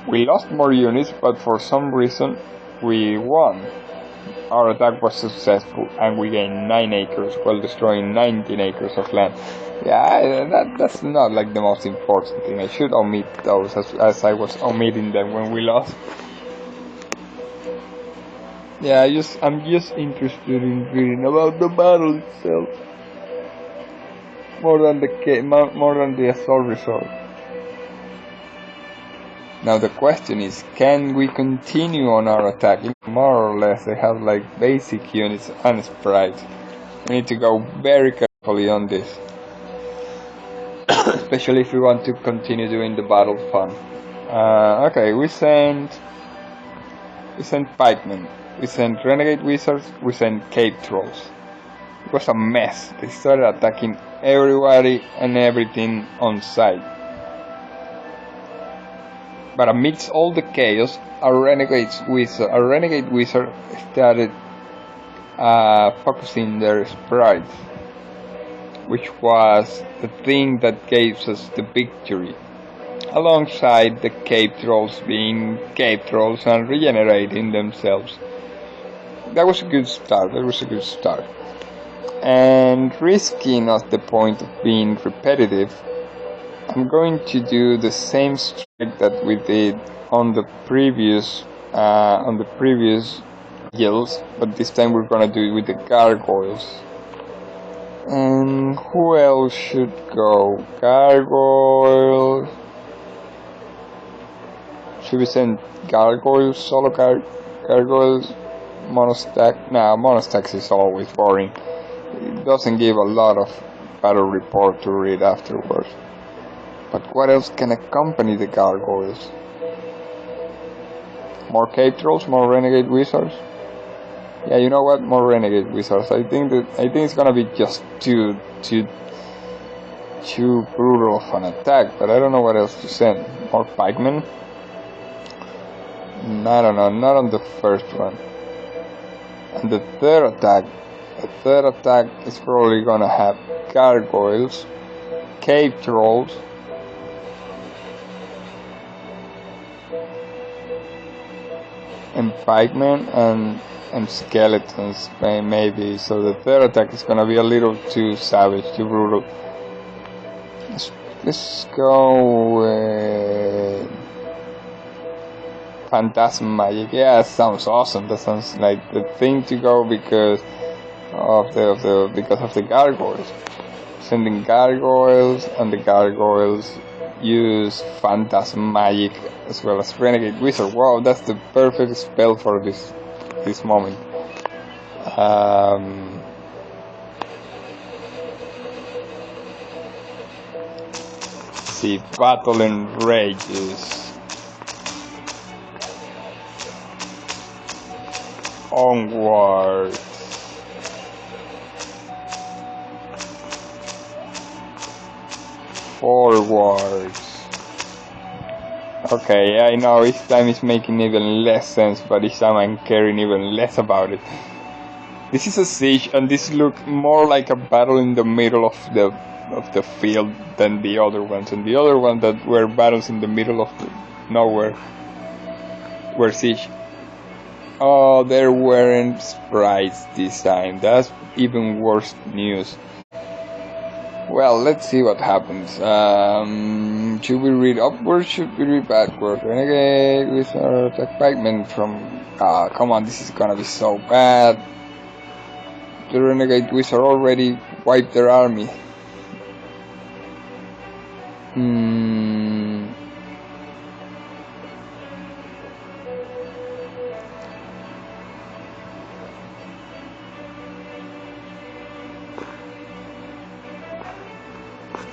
We lost more units, but for some reason we won. Our attack was successful and we gained 9 acres while destroying 19 acres of land. Yeah, that's not like the most important thing. I should omit those as I was omitting them when we lost. Yeah, I'm just interested in reading about the battle itself more than the assault result. Now the question is, can we continue on our attack? More or less, they have like basic units and sprites. We need to go very carefully on this, especially if we want to continue doing the battle fun. Okay, we sent pikemen, we sent renegade wizards, we sent cave trolls. It was a mess. They started attacking everybody and everything on sight. But amidst all the chaos, a renegade wizard started focusing their sprites, which was the thing that gave us the victory, alongside the cave trolls being cave trolls and regenerating themselves. That was a good start. And risky not the point of being repetitive, I'm going to do the same strike that we did on the previous guilds, but this time we're gonna do it with the gargoyles. And who else should go? Gargoyles. Should we send gargoyles? Solo gargoyles? Monostack? Nah, monostacks is always boring. It doesn't give a lot of battle report to read afterwards. But what else can accompany the gargoyles? More cave trolls? More renegade wizards? Yeah, you know what? More renegade wizards. I think it's gonna be just too brutal of an attack, but I don't know what else to send. More pikemen? I don't know, not on the first one. And the third attack is probably gonna have gargoyles, cave trolls, and pikemen and skeletons, maybe. So the third attack is gonna be a little too savage, too brutal. Let's go with Phantasm Magic. Yeah, that sounds awesome. That sounds like the thing to go because of the gargoyles. Sending gargoyles, and the gargoyles use Phantasm Magic as well as Renegade Wizard. Wow, that's the perfect spell for this moment. See, battle and rages. Onward. Forwards. Okay, I know each time it's making even less sense, but each time I'm caring even less about it. This is a siege, and this looks more like a battle in the middle of the field than the other ones. And the other ones that were battles in the middle of nowhere were siege. Oh, there weren't sprites this time. That's even worse news. Well, let's see what happens. Should we read upwards? Should we read backwards? Renegade with our attack pikemen from... come on, this is gonna be so bad. The Renegade Wizard already wiped their army.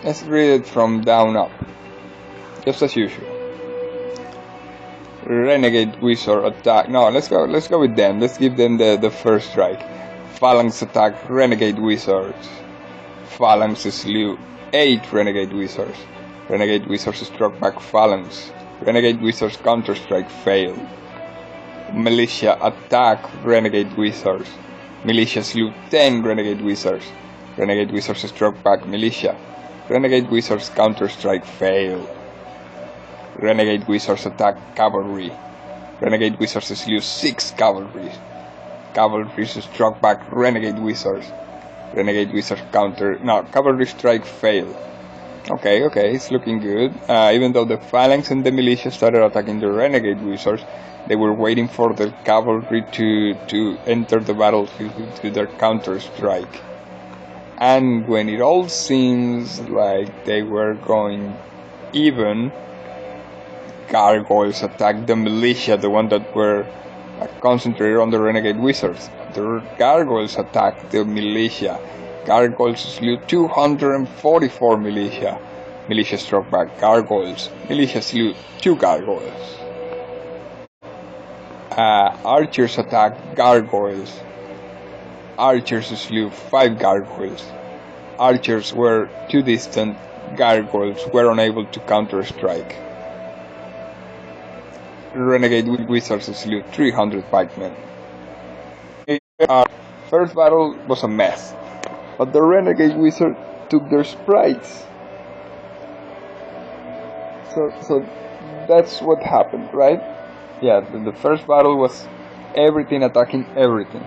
Let's read it from down up, just as usual. Renegade Wizard attack. No, let's go with them. Let's give them the first strike. Phalanx attack Renegade Wizards. Phalanx slew 8 Renegade Wizards. Renegade Wizards struck back Phalanx. Renegade Wizards counter-strike failed. Militia attack Renegade Wizards. Militia slew 10 Renegade Wizards. Renegade Wizards struck back Militia. Renegade Wizards counter-strike failed. Renegade Wizards attack Cavalry. Renegade Wizards slew 6 Cavalry. Cavalry struck back Renegade Wizards. Renegade Wizards Cavalry strike failed. Okay, it's looking good. Even though the Phalanx and the Militia started attacking the Renegade Wizards, they were waiting for the Cavalry to enter the battlefield with their counter-strike. And when it all seems like they were going even, Gargoyles attacked the Militia, the one that were concentrated on the Renegade Wizards. The Gargoyles attacked the Militia. Gargoyles slew 244 Militia. Militia struck back Gargoyles. Militia slew 2 Gargoyles. Archers attacked Gargoyles. Archers slew 5 Gargoyles. Archers were too distant. Gargoyles were unable to counter-strike. renegade wizards slew 300 pikemen. Our first battle was a mess, but the renegade wizard took their sprites. So that's what happened, right? Yeah, the first battle was everything attacking everything.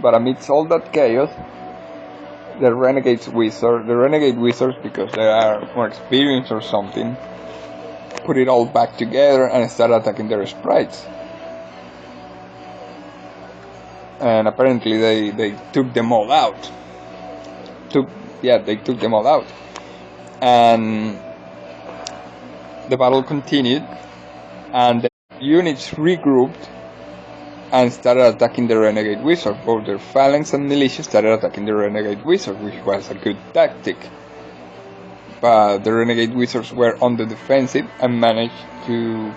But amidst all that chaos, the renegade wizards, because they are more experienced or something, put it all back together and started attacking their sprites. And apparently they took them all out. They took them all out. And the battle continued, and the units regrouped and started attacking the renegade wizard. Both their phalanx and militia started attacking the renegade wizard, which was a good tactic. But the renegade wizards were on the defensive and managed to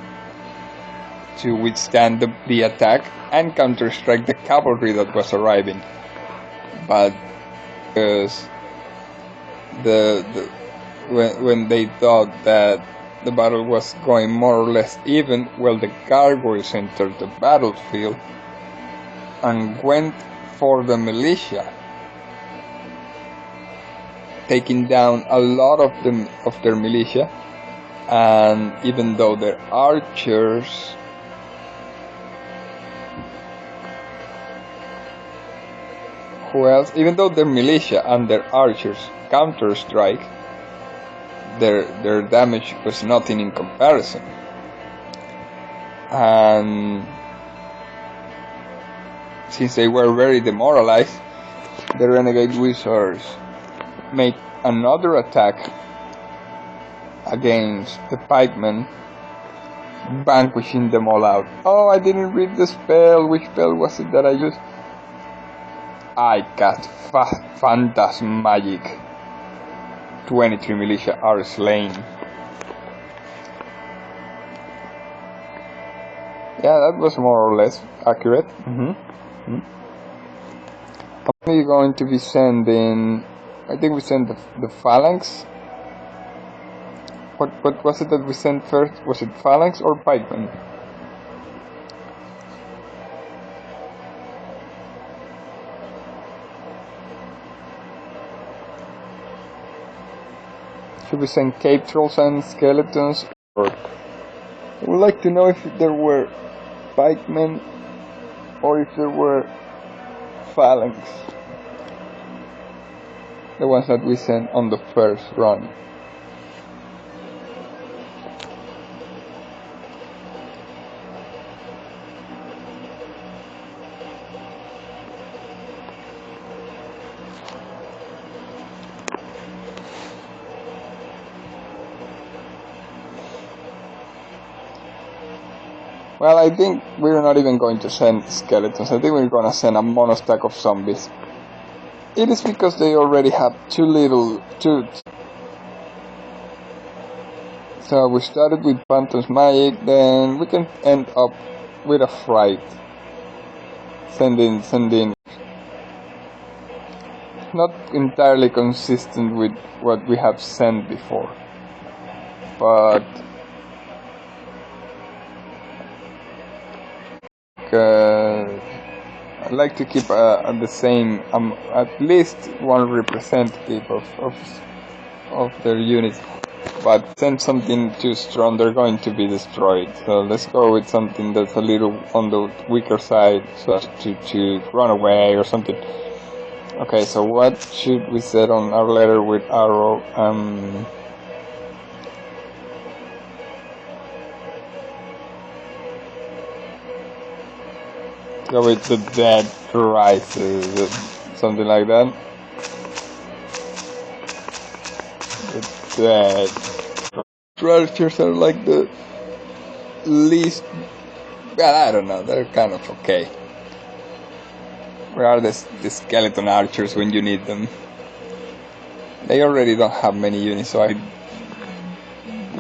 withstand the attack and counter-strike the cavalry that was arriving. But because when they thought that the battle was going more or less even, well, the gargoyles entered the battlefield and went for the militia, taking down a lot of their militia. And even though their archers even though their militia and their archers counter-strike, their damage was nothing in comparison. And since they were very demoralized, the renegade wizards made another attack against the pikemen, vanquishing them all out. Oh, I didn't read the spell. Which spell was it that I used? I cast Phantasm Magic. 23 militia are slain. Yeah, that was more or less accurate. I'm only going to be sending, I think we sent the phalanx. What was it that we sent first? Was it phalanx or pikemen? Should we send cave trolls and skeletons? Or I would like to know if there were pikemen or if there were phalanx. The ones that we sent on the first run. Well, I think we're not even going to send skeletons. I think we're going to send a monostack of zombies. It is because they already have too little. So we started with Phantom's Magic, then we can end up with a fright. Sending. Not entirely consistent with what we have sent before. But I'd like to keep the same, at least one representative of their unit. But send something too strong, they're going to be destroyed. So let's go with something that's a little on the weaker side, so as to run away or something. Okay, so what should we set on our letter with arrow? Go with the dead rises, something like that. The dead structures are like the least. Well, I don't know. They're kind of okay. Where are the skeleton archers when you need them? They already don't have many units, so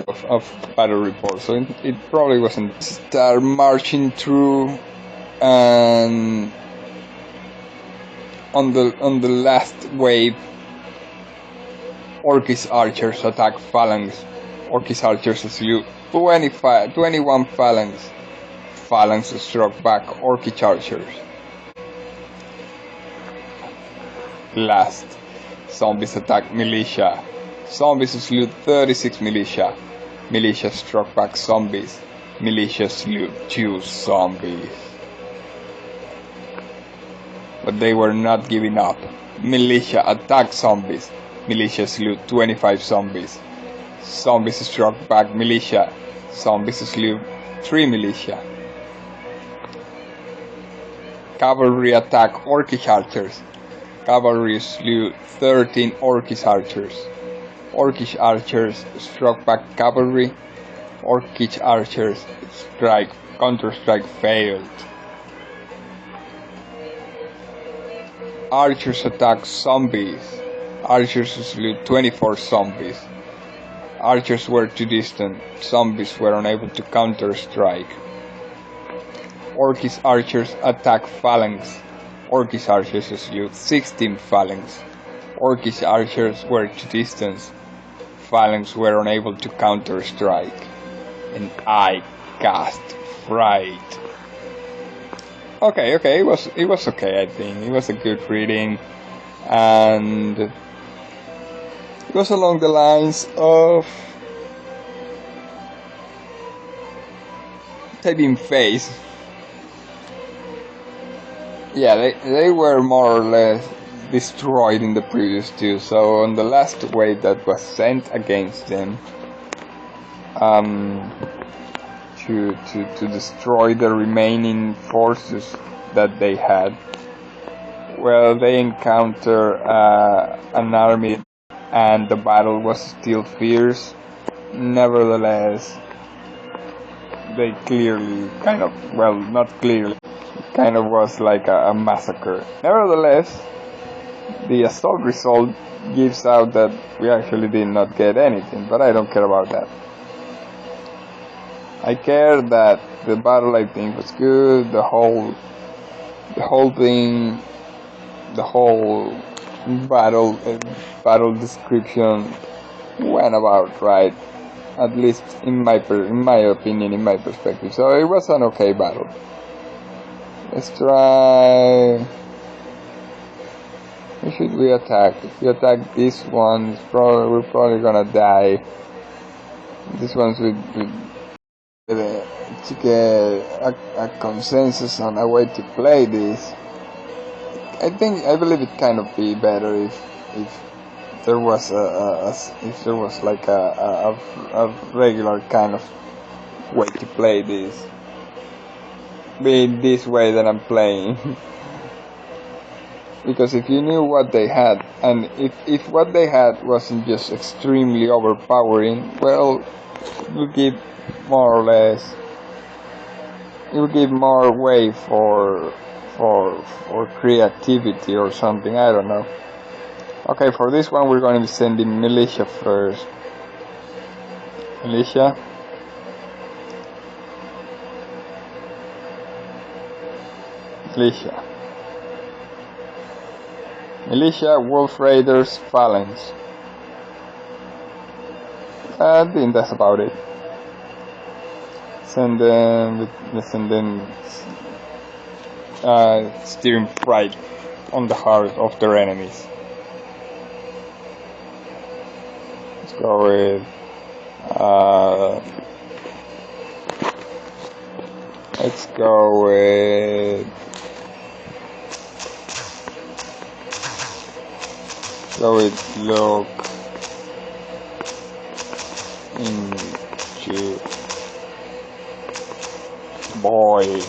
of battle reports. So it probably wasn't. Start marching through. And on the last wave, Orcish archers attack phalanx. Orcish archers slew 21 phalanx. Phalanx struck back Orcish archers. Last, zombies attacked militia. Zombies slew 36 militia. Militia struck back zombies. Militia slew 2 zombies. But they were not giving up. Militia attacked zombies. Militia slew 25 zombies. Zombies struck back militia. Zombies slew 3 militia. Cavalry attacked Orcish archers. Cavalry slew 13 Orcish archers. Orcish archers struck back cavalry. Orcish archers counter-strike failed. Archers attacked zombies. Archers slew 24 zombies. Archers were too distant. Zombies were unable to counter-strike. Orcish archers attacked phalanx. Orcish archers slew 16 phalanx. Orcish archers were too distant. Phalanx were unable to counter-strike. And I cast Fright. Okay, it was okay, I think. It was a good reading, and it was along the lines of typing phase. Yeah, they were more or less destroyed in the previous two, so on the last wave that was sent against them, to destroy the remaining forces that they had, well, they encounter an army, and the battle was still fierce. Nevertheless, they clearly not clearly, kind of was like a massacre. Nevertheless, the assault result gives out that we actually did not get anything, but I don't care about that. I care that the battle, I think, was good. The whole thing, the whole battle description went about right, at least in my opinion, in my perspective. So it was an okay battle. Let's try. Who should we attack? If we attack this one, we're probably gonna die. This one's with to get a consensus on a way to play this. I believe it kind of be better if there was like a regular kind of way to play this. Be this way that I'm playing. Because if you knew what they had, and if what they had wasn't just extremely overpowering, well, it would give more or less, it would give more way for creativity or something, I don't know. Okay, for this one we're going to be sending militia first. Militia. Militia, Wolf Raiders, Phalanx. I think that's about it. Send them steering fright on the heart of their enemies. Let's go with look into boy!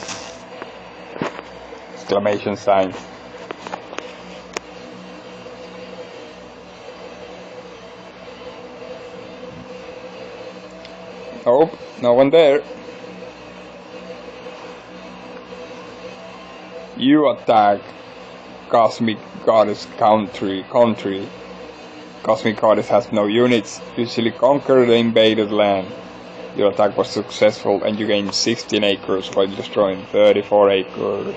Exclamation sign. Nope, no one there. You attack Cosmic Goddess country. Cosmic Goddess has no units. Usually conquer the invaded land. Your attack was successful and you gained 16 acres while destroying 34 acres.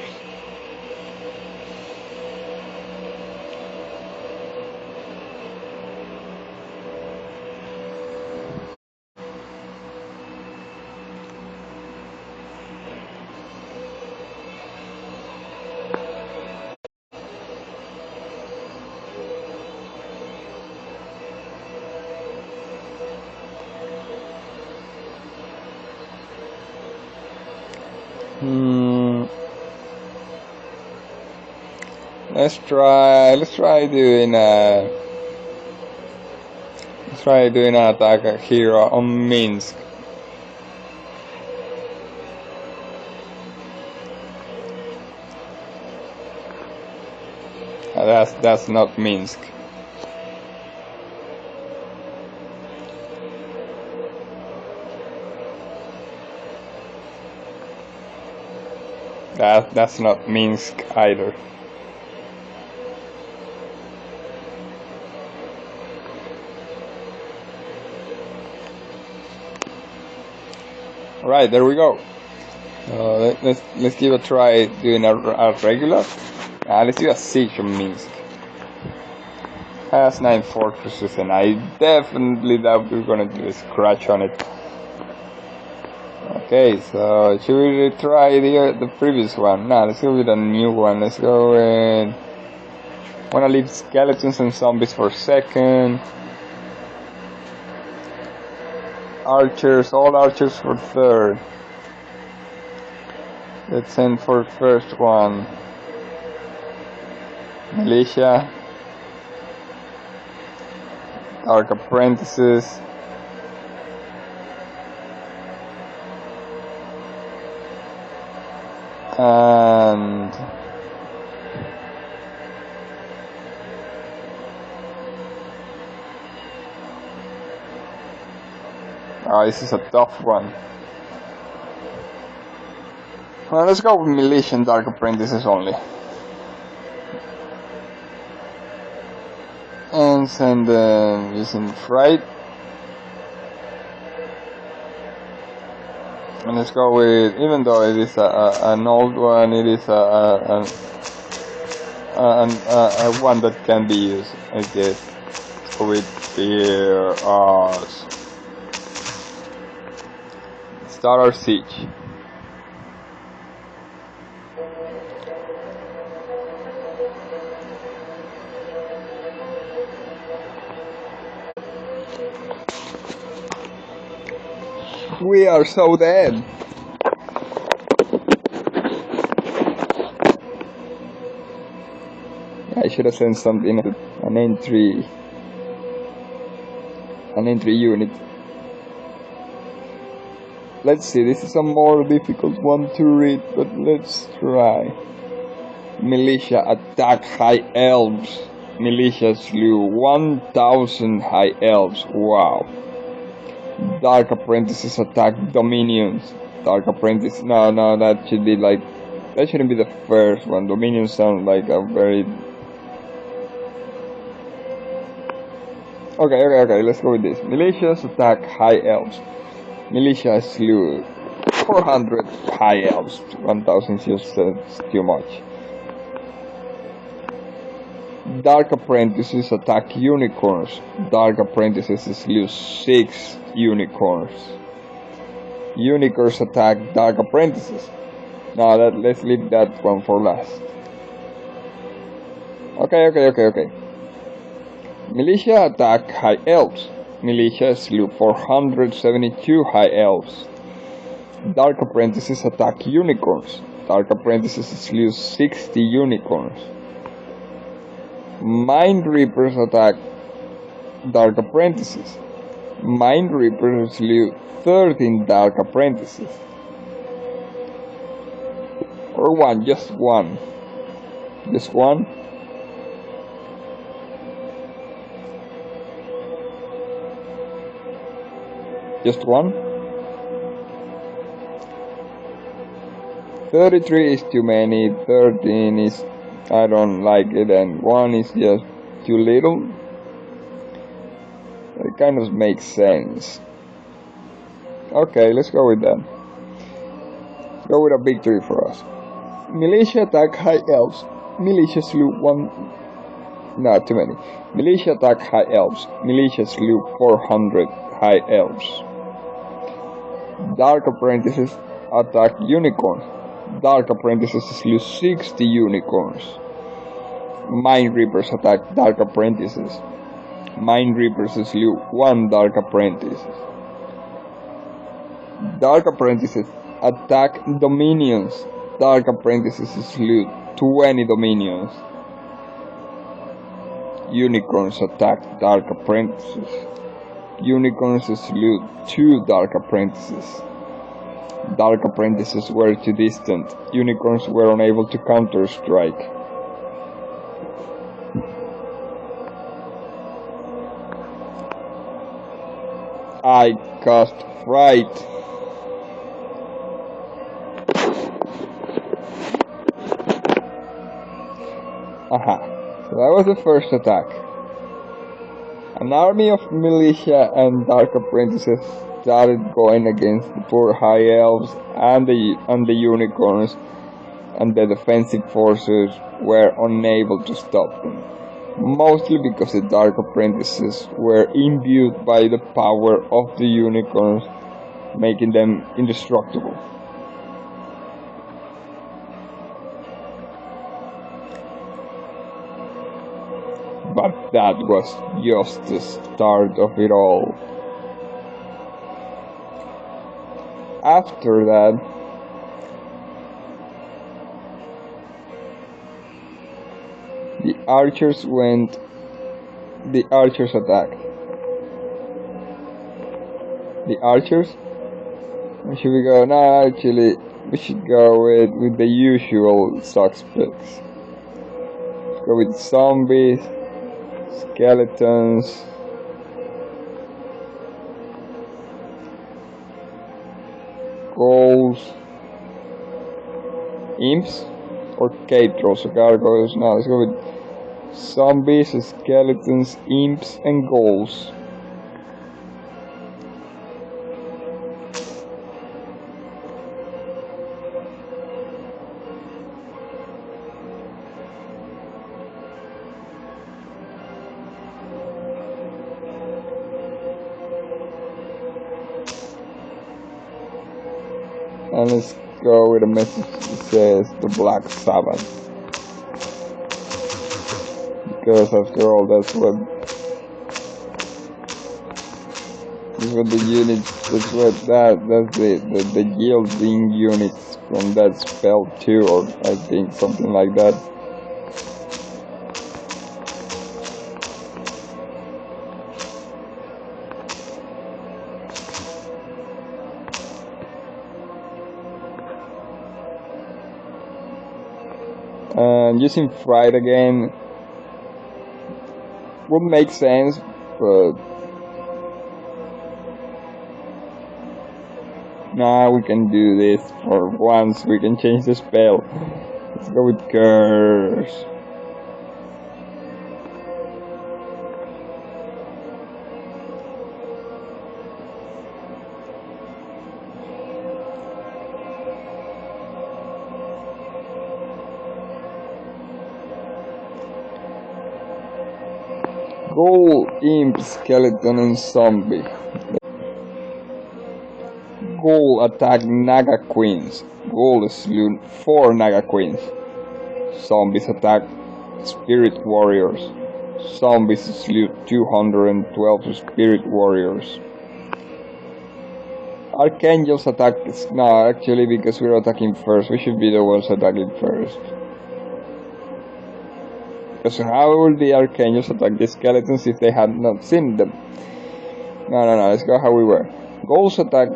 Let's try doing an attack here on Minsk. That's not Minsk. That's not Minsk either. Right, there we go. Let's give a try doing a regular. Let's do a siege on Minsk. Has 9 fortresses, and I definitely doubt we're gonna do a scratch on it. Okay, so should we try the previous one? Nah, let's go with a new one. Let's go with... wanna leave skeletons and zombies for second. Archers, all archers for third. Let's send for first one. Militia. Dark apprentices. And this is a tough one. Well, let's go with militia and dark apprentices only. And send them using fright. And let's go with, even though it is an old one, it is a one that can be used, I guess. Let's go with fear us. Start our siege. We are so dead. I should have sent something, an entry unit. Let's see, this is a more difficult one to read, but let's try. Militia attack high elves. Militia slew 1,000 high elves. Wow. Dark apprentices attack dominions. Dark apprentice. No, that should be like. That shouldn't be the first one. Dominions sound like a very. Okay. Let's go with this. Militias attack high elves. Militia slew 400 high elves. 1,000 is just too much. Dark apprentices attack unicorns. Dark apprentices slew 6 unicorns. Unicorns attack dark apprentices. Now let's leave that one for last. Okay. Militia attack high elves. Militia slew 472 high elves. Dark apprentices attack unicorns. Dark apprentices slew 60 unicorns. Mind Reapers attack dark apprentices. Mind Reapers slew 13 dark apprentices. Or one, just one. Just one. Just one. 33 is too many, 13 is I don't like it, and 1 is just too little. It kind of makes sense. Okay, let's go with that. Go with a victory for us. Militia attack high elves. Militia slew 1. Not too many. Militia attack high elves. Militia slew 400 high elves. Dark apprentices attack unicorns. Dark apprentices slew 60 unicorns. Mind Reapers attack dark apprentices. Mind Reapers slew 1 dark apprentice. Dark apprentices attack dominions. Dark Apprentices slew 20 dominions. Unicorns attacked Dark Apprentices. Unicorns slew 2 Dark Apprentices. Dark Apprentices were too distant. Unicorns were unable to counter-strike. I cast Fright. Aha, so that was the first attack. An army of militia and Dark Apprentices started going against the poor High Elves and the Unicorns, and the defensive forces were unable to stop them, mostly because the Dark Apprentices were imbued by the power of the Unicorns, making them indestructible. But that was just the start of it all. After that, the archers attacked. The archers? Should we go? No, actually, we should go with the usual suspects. Let's go with zombies, skeletons, ghouls, imps, or cave trolls, or gargoyles. No, let's go with zombies, skeletons, imps, and ghouls. And let's go with a message that says the Black Sabbath. Because after all, that's what the units, that's the yielding units from that spell too, or I think something like that. And using Fright again would make sense, but nah, we can do this for once. We can change the spell. Let's go with Curse. Ghoul, Imp, Skeleton, and Zombie. Ghoul attacked Naga Queens. Ghoul slew 4 Naga Queens. Zombies attacked Spirit Warriors. Zombies slew 212 Spirit Warriors. Archangels attacked... No, actually, because we're attacking first, we should be the ones attacking first. Because how would the Archangels attack the Skeletons if they had not seen them? No, let's go how we were. Ghouls attack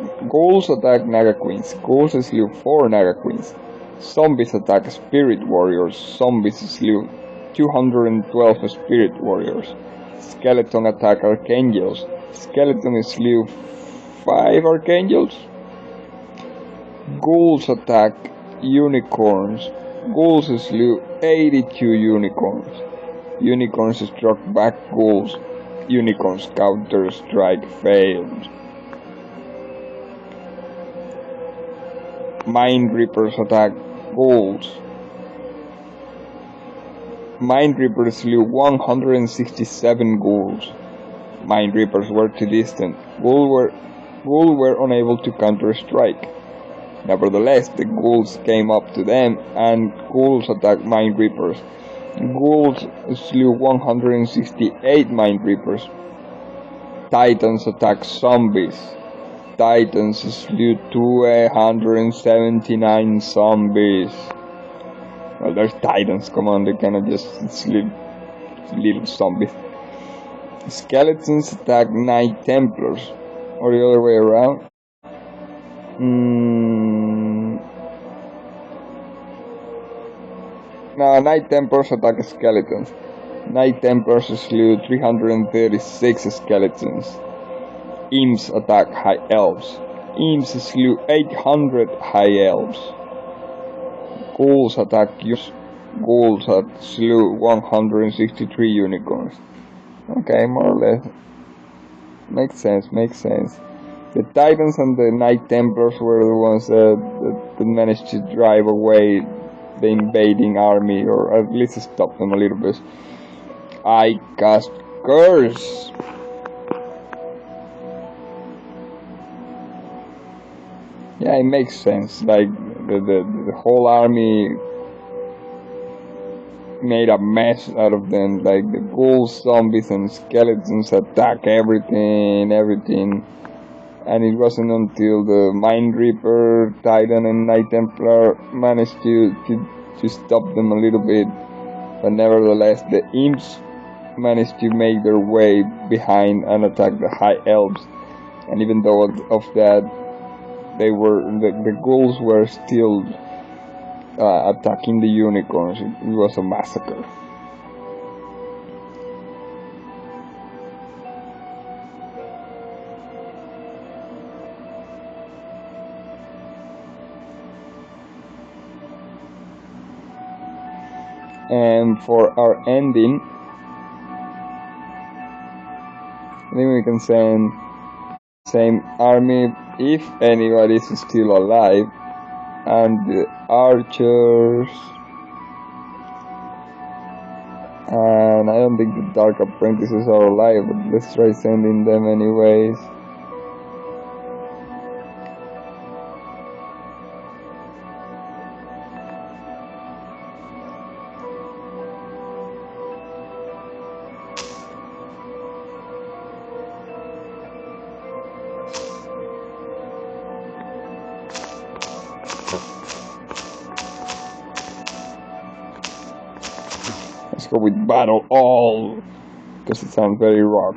Naga Queens. Ghouls slew 4 Naga Queens. Zombies attack Spirit Warriors. Zombies slew 212 Spirit Warriors. Skeleton attack Archangels. Skeleton slew 5 Archangels. Ghouls attack Unicorns. Ghouls slew 82 Unicorns. Unicorns struck back Ghouls. Unicorns counter-strike failed. Mind Reapers attack Ghouls. Mind Reapers slew 167 Ghouls. Mind Reapers were too distant. Ghouls were unable to counter-strike. Nevertheless, the Ghouls came up to them, and Ghouls attacked Mind Reapers. Ghouls slew 168 Mind Reapers. Titans attacked Zombies. Titans slew 279 zombies. Well, there's Titans, come on, they cannot just slew little zombies. Skeletons attack Knight Templars, or the other way around. No, Knight Templars attack skeletons. Knight Templars slew 336 skeletons. Imps attack High Elves. Imps slew 800 High Elves. Ghouls attack Ghouls slew 163 unicorns. Okay, more or less. Makes sense. The Titans and the Knight Templars were the ones that managed to drive away the invading army, or at least stop them a little bit. I cast Curse. Yeah, it makes sense. Like the whole army made a mess out of them. Like the ghouls, zombies, and skeletons attack everything. And it wasn't until the Mind Reaper, Titan, and Knight Templar managed to stop them a little bit. But nevertheless, the Imps managed to make their way behind and attack the High Elves. And even though of that, the ghouls were still attacking the unicorns. It was a massacre. And for our ending, I think we can send same army if anybody is still alive, and the archers, and I don't think the Dark Apprentices are alive, but let's try sending them anyways. Let's go with Battle All, because it sounds very rock.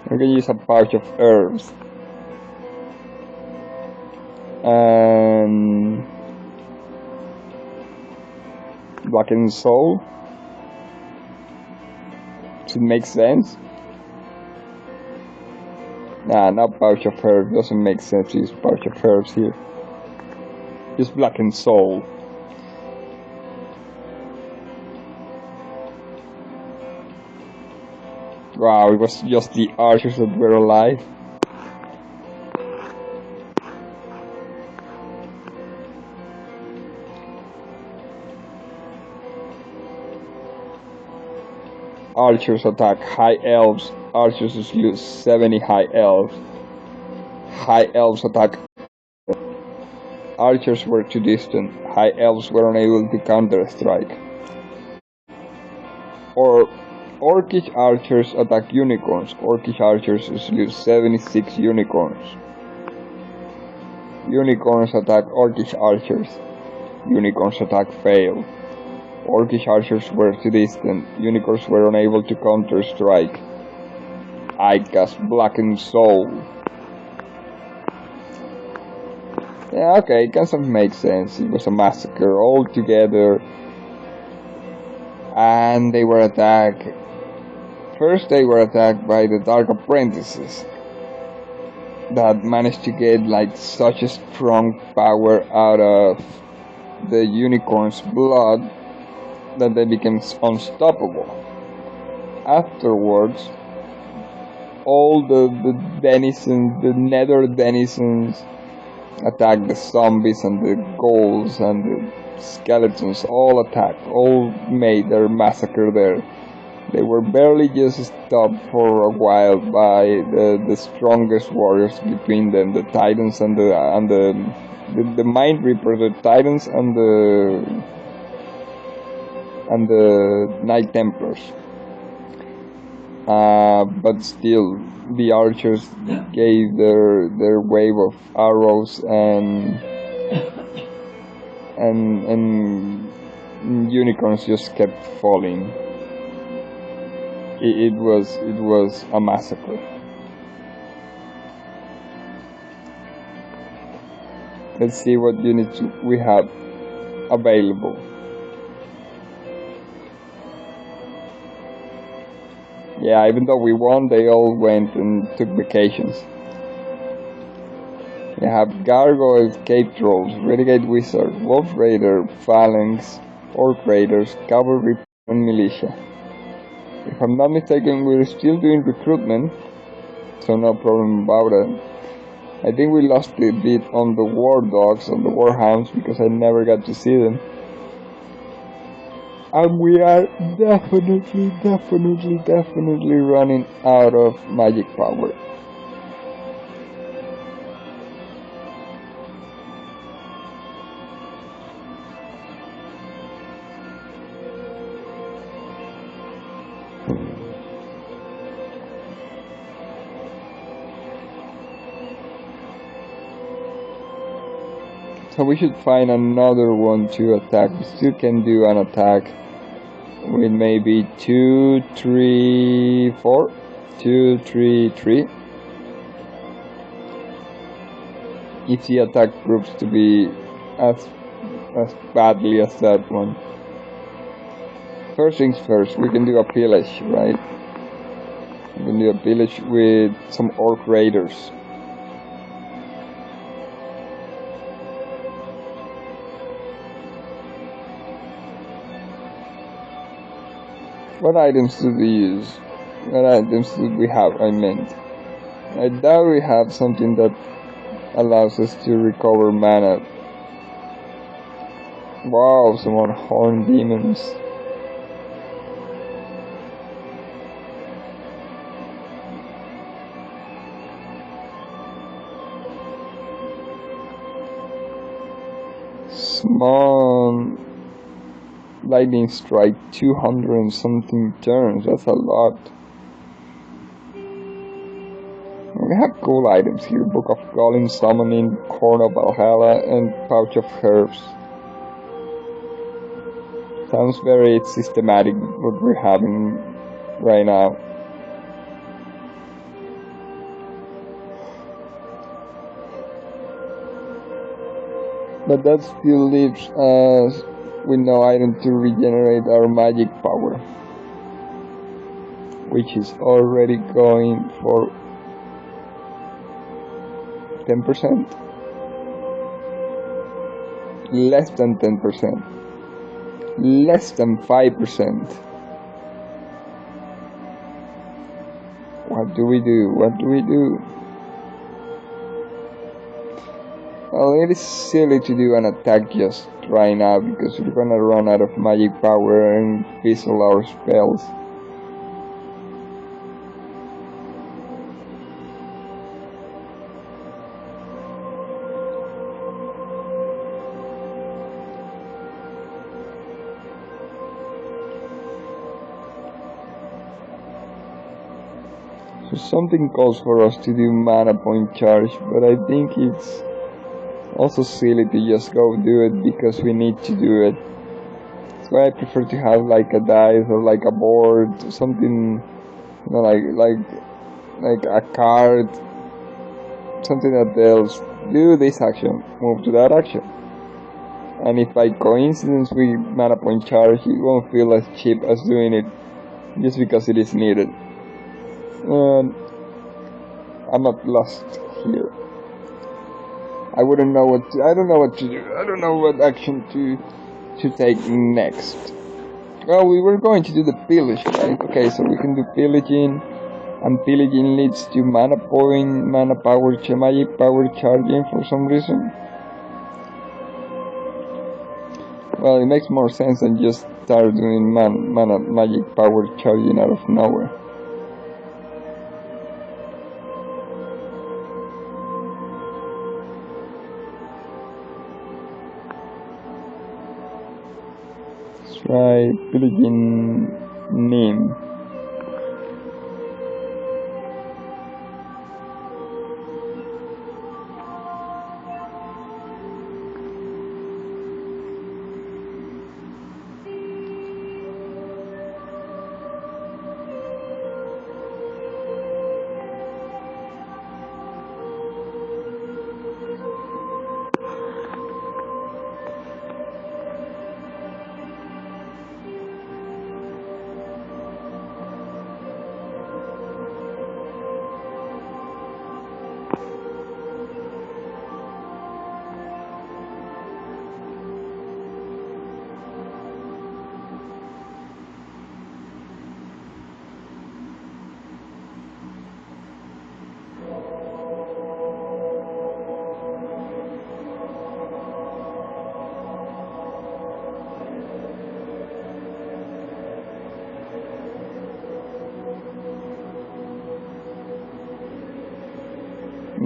I'm gonna use a pouch of herbs. And Blackened Soul. Does it make sense? Nah, not pouch of herbs. Doesn't make sense to use pouch of herbs here. Just Blackened Soul. Wow, it was just the archers that were alive. Archers attack High Elves. Archers slew 70 High Elves. High Elves attack. Archers were too distant. High Elves were unable to counter-strike. Or Orcish Archers attack Unicorns. Orcish Archers slew 76 Unicorns. Unicorns attack Orcish Archers. Unicorns attack fail. Orcish Archers were too distant. Unicorns were unable to counter-strike. I cast Blackened Soul. Yeah, okay, it kind of makes sense. It was a massacre all together. And they were attacked. First they were attacked by the Dark Apprentices that managed to get like such a strong power out of the unicorn's blood that they became unstoppable. Afterwards, all the denizens, the nether denizens, attacked the zombies and the ghouls and the skeletons. All attacked, all made their massacre there. They were barely just stopped for a while by the strongest warriors between them, the Titans and the Mind Reaper, the Titans and the Knight Templars. but still the archers gave their wave of arrows and unicorns just kept falling. It was a massacre. Let's see what units we have available. Yeah, even though we won, they all went and took vacations. We have Gargoyles, Cave Trolls, Renegade Wizard, Wolf Raider, Phalanx, Orc Raiders, Cavalry, and Militia. If I'm not mistaken, we're still doing recruitment, so no problem about it. I think we lost a bit on the War Dogs, on the Warhounds, because I never got to see them. And we are definitely running out of magic power. So we should find another one to attack. We still can do an attack with maybe 2, 3, 4. 2, 3, 3. If the attack proves to be as badly as that one. First things first, we can do a pillage, right? We can do a pillage with some Orc Raiders. What items do we use? What items do we have, I meant? I doubt we have something that allows us to recover mana. Wow, some horned demons. Small lightning strike, 200 and something turns. That's a lot. We have cool items here: Book of Golem Summoning, Corn of Valhalla, and Pouch of Herbs. Sounds very systematic what we're having right now. But that still leaves us with no item to regenerate our magic power, which is already going for 10%, less than 10%, less than 5%. What do we do? What do we do? Well, it is silly to do an attack just right now because we're gonna run out of magic power and fizzle our spells. So something calls for us to do mana point charge, but I think it's also silly to just go do it because we need to do it. So I prefer to have like a dice or like a board, something, you know, like a card, something that tells do this action, move to that action. And if by coincidence we mana point charge, it won't feel as cheap as doing it just because it is needed. I'm not lost here. I wouldn't know what to, I don't know what to do. I don't know what action to take next. Well, we were going to do the pillage, right? Okay, so we can do pillaging, and pillaging leads to mana point, mana power, magic power charging for some reason. Well, it makes more sense than just start doing mana magic power charging out of nowhere. Try pillaging Neem.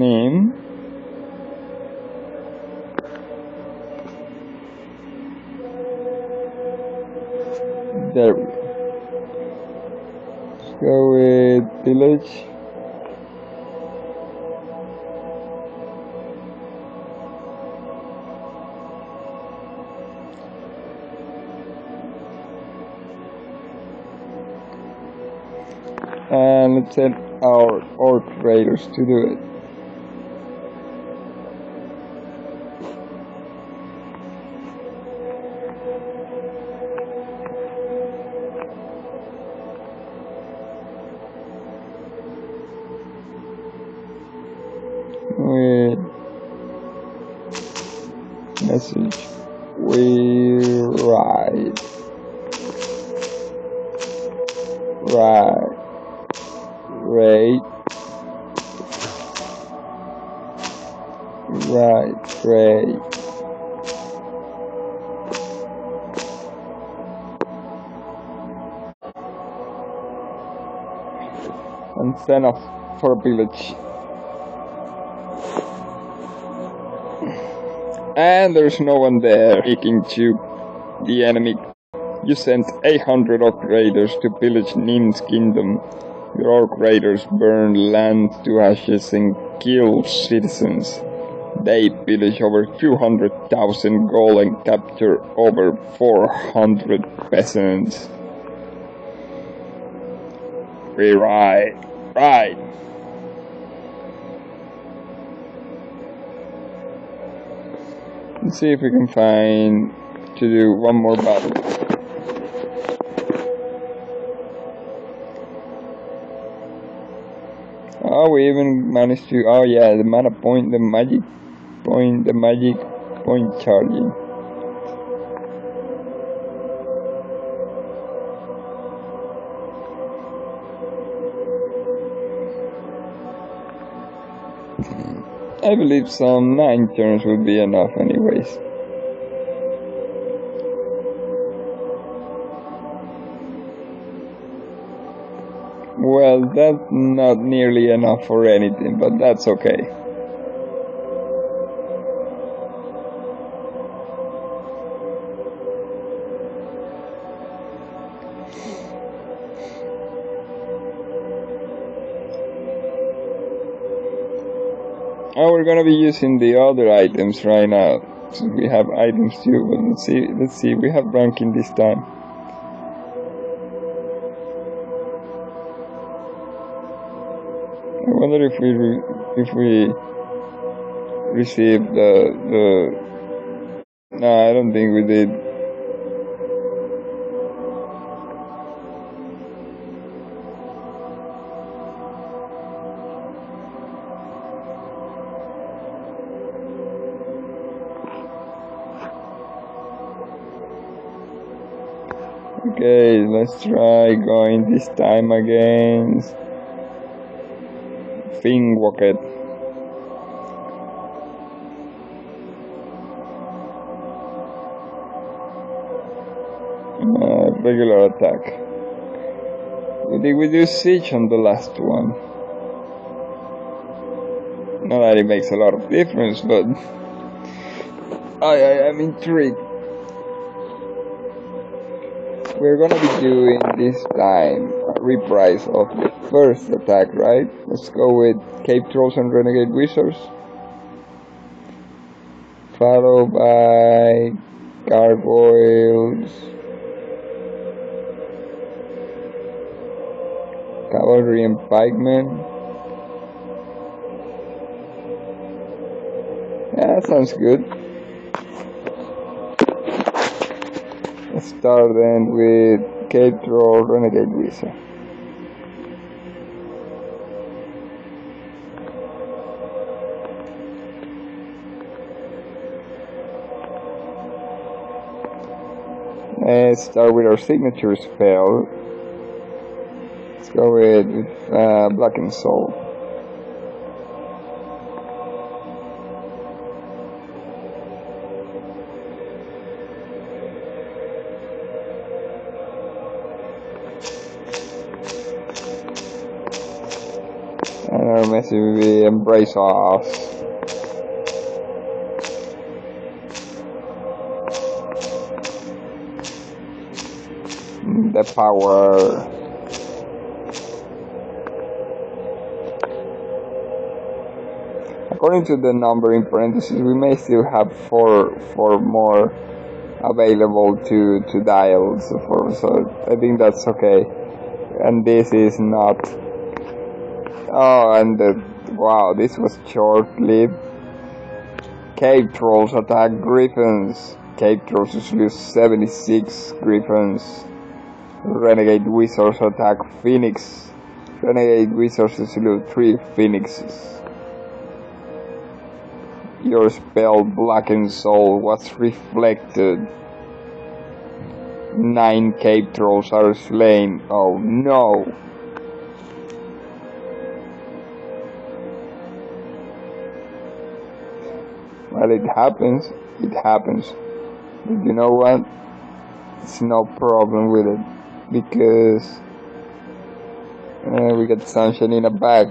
name. There we go. Let's go with village. And let's send our orc raiders to do it. With message, we ride. Rate. And send off for a village. And there's no one there speaking to the enemy. You sent 800 orc raiders to pillage Nim's kingdom. Your orc raiders burn land to ashes and kill citizens. They pillage over 200,000 gold and capture over 400 peasants. We ride. Let's see if we can find to do one more battle. Oh, we even managed to. Oh yeah, the mana point, the magic point charging. I believe some 9 turns will be enough anyways. Well, that's not nearly enough for anything, but that's okay. Oh, we're gonna be using the other items right now. So we have items too, but let's see, we have ranking this time. I wonder if we received the. No, I don't think we did. Okay, let's try going this time against Finnwalker. Regular attack. Did we do siege on the last one? Not that it makes a lot of difference, but I'm intrigued. We're gonna be doing this time a reprise of the first attack, right? Let's go with Cave Trolls and Renegade Wizards, followed by Gargoyles, Cavalry and Pikemen. Yeah, that sounds good. Let's start then with Cave Troll Renegade Wizard. Let's start with our signature spell. Let's go with Blackened Soul. And our message will be embrace us. The power. According to the number in parentheses, we may still have four more available to dial. So I think that's okay. And this is not. Oh, and wow, this was short-lived. Cave Trolls attack Griffins. Cave Trolls lose 76 Griffins. Renegade Wizards attack Phoenix. Renegade Wizards lose 3 Phoenixes. Your spell Blackened Soul was reflected. 9 Cave Trolls are slain. Oh no! Well, it happens. It happens. But you know what? It's no problem with it. Because we got sunshine in a bag.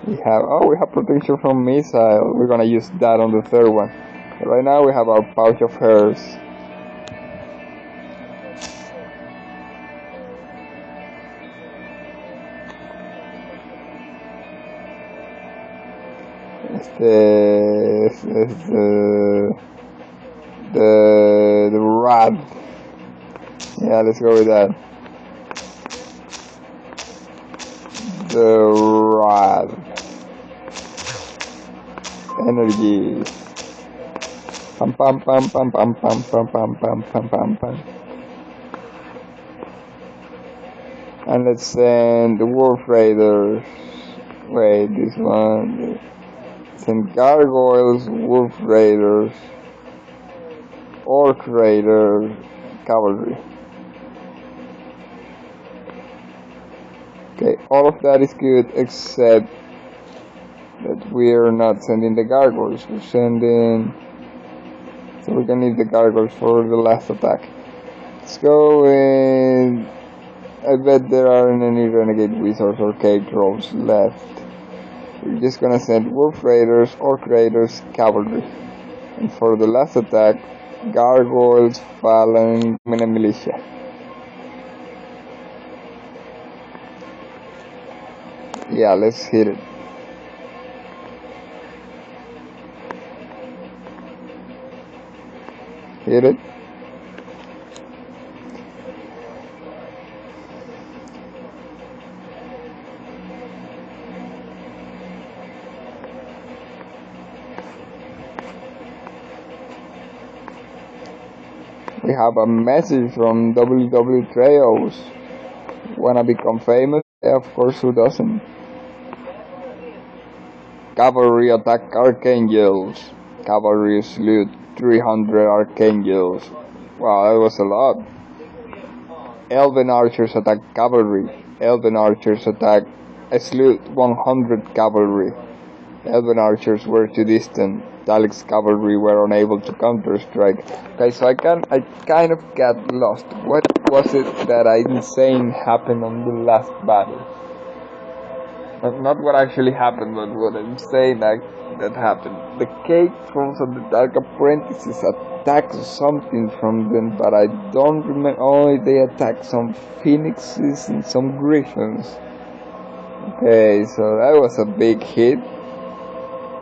We have protection from missile. We're gonna use that on the third one. Right now we have our pouch of hairs. The rat. Yeah, let's go with that. The rat. Energy. Pam pam pam pam pam pam pam pam pam pam pam pam. And let's send the Wolf Raiders. Wait, this one. Send Gargoyles, Wolf Raiders, Orc Raiders, Cavalry. Okay, all of that is good except that we're not sending the Gargoyles. We're sending. So we're gonna need the Gargoyles for the last attack. Let's go with. I bet there aren't any Renegade Wizards or Cave Trolls left. We're just gonna send Wolf Raiders, Orc Raiders, Cavalry. And for the last attack, Gargoyles, Phalanx, and Militia. Yeah, let's hit it. Hit it. We have a message from WW Treos. Wanna become famous? Yeah, of course, who doesn't? Cavalry attack Archangels. Cavalry slew 300 Archangels. Wow, that was a lot. Elven Archers attack Cavalry. Elven Archers attack. I slew 100 Cavalry. Elven Archers were too distant. Dalek's Cavalry were unable to counter-strike. Okay, so I kind of got lost. What was it that insane happened on the last battle? Not what actually happened, but what I'm saying that happened. The Cave Trolls of the Dark Apprentices attacked something from them, but I don't remember. Oh, they attacked some Phoenixes and some Griffins. Okay, so that was a big hit.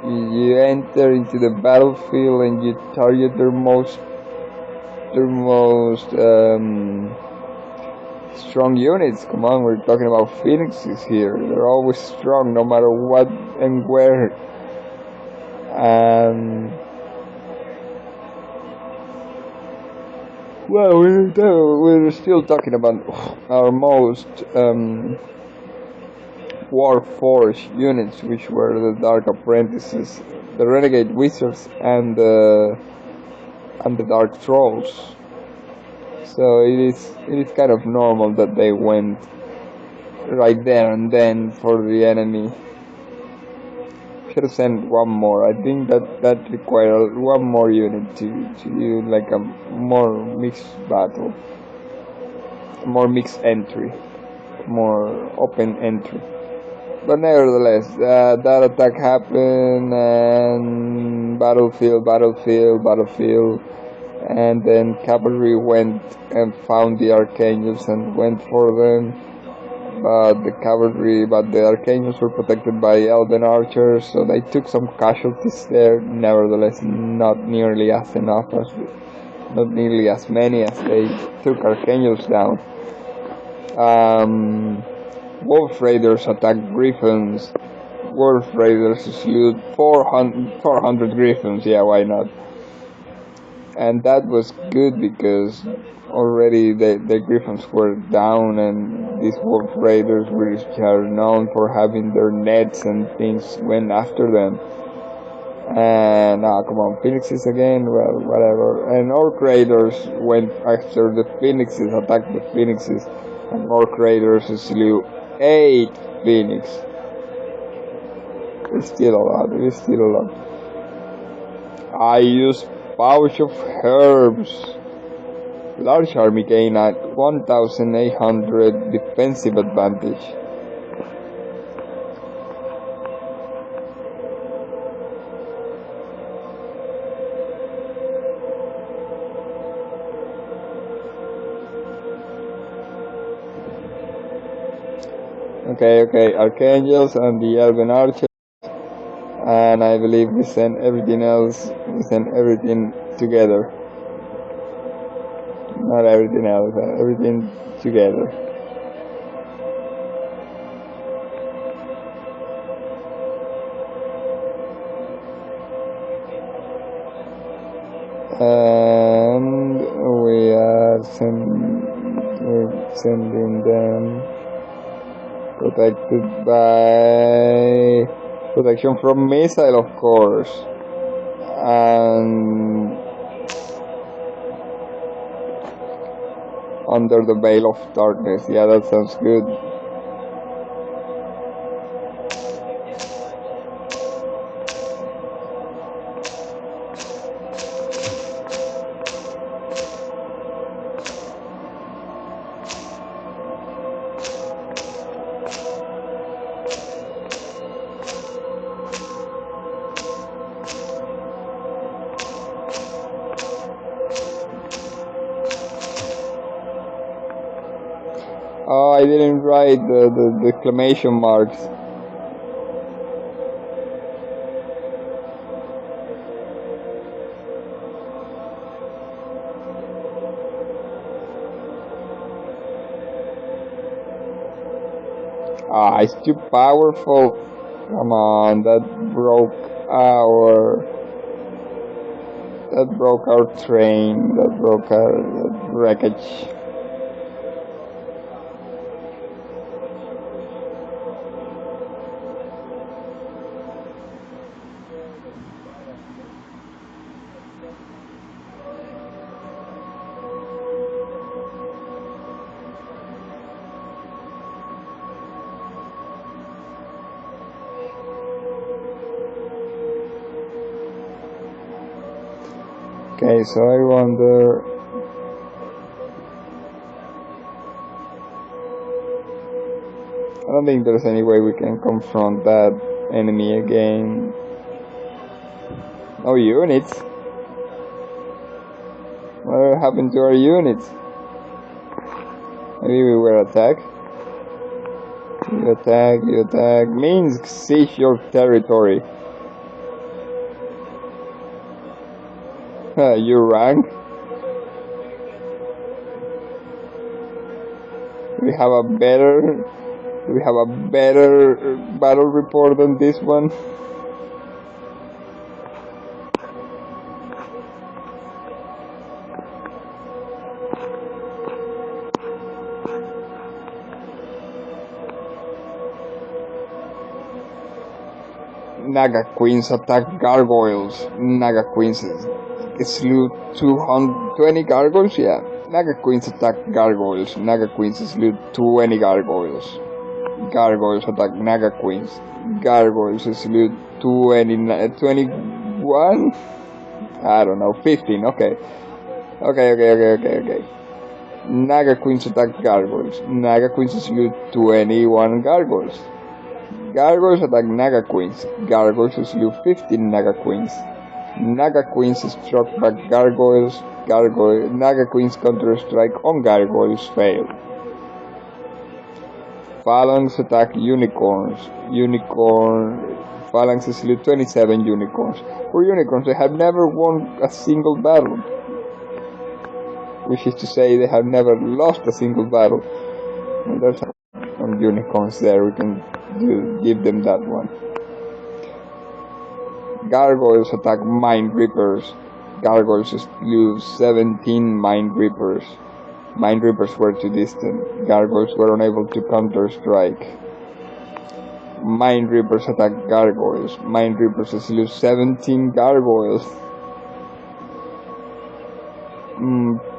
You enter into the battlefield and you target their most strong units. Come on, we're talking about Phoenixes here. They're always strong no matter what and where. Well, we're still talking about our most Warforged units, which were the Dark Apprentices, the Renegade Wizards, and the Dark Trolls. So it is kind of normal that they went right there and then for the enemy. Should have sent one more. I think that required one more unit to do like a more mixed battle, more mixed entry, more open entry. But nevertheless, that attack happened, and battlefield, and then cavalry went and found the archangels and went for them. But the archangels were protected by elven archers, so they took some casualties there. Nevertheless, not nearly as many as they took archangels down. Wolf Raiders attacked Griffins. Wolf Raiders slew 400 Griffins, yeah, why not? And that was good because already the Griffins were down, and these Wolf Raiders, which are known for having their nets and things, went after them. And come on, Phoenixes again, well, whatever. And Orc Raiders went after the Phoenixes, attacked the Phoenixes, and Orc Raiders slew 8 Phoenix. It's still a lot. I use Pouch of Herbs. Large army gain at 1,800 defensive advantage. Okay, Archangels and the Elven Archers. And I believe we send everything together. Not everything else, everything together. And we're sending them protected by protection from missile, of course, and under the veil of darkness. Yeah, that sounds good. Oh, I didn't write the exclamation marks. It's too powerful. Come on, that broke our train. That broke our wreckage. Okay, so I wonder. I don't think there's any way we can confront that enemy again. No units? What happened to our units? Maybe we were attacked? You attack. Minsk, seize your territory. You rank? Do we have a better battle report than this one? Naga Queens attack gargoyles. Naga Queens slew 220 gargoyles? Yeah. Naga Queens attack gargoyles. Naga Queens slew 20 gargoyles. Gargoyles attack Naga Queens. Gargoyles slew 21? I don't know, 15, okay. Naga Queens attack gargoyles. Naga Queens slew 21 gargoyles. Gargoyles attack Naga Queens. Gargoyles slew 15 Naga Queens. Naga Queens struck back Gargoyles. Naga Queens counter strike on Gargoyles failed. Phalanx attack Unicorns. Phalanx slew 27 Unicorns. For Unicorns, they have never won a single battle. Which is to say, they have never lost a single battle. And there's some Unicorns there, we can give them that one. Gargoyles attack Mind Reapers. Gargoyles slew 17 Mind Reapers. Mind Reapers were too distant. Gargoyles were unable to counter-strike. Mind Reapers attack Gargoyles. Mind Reapers slew 17 Gargoyles.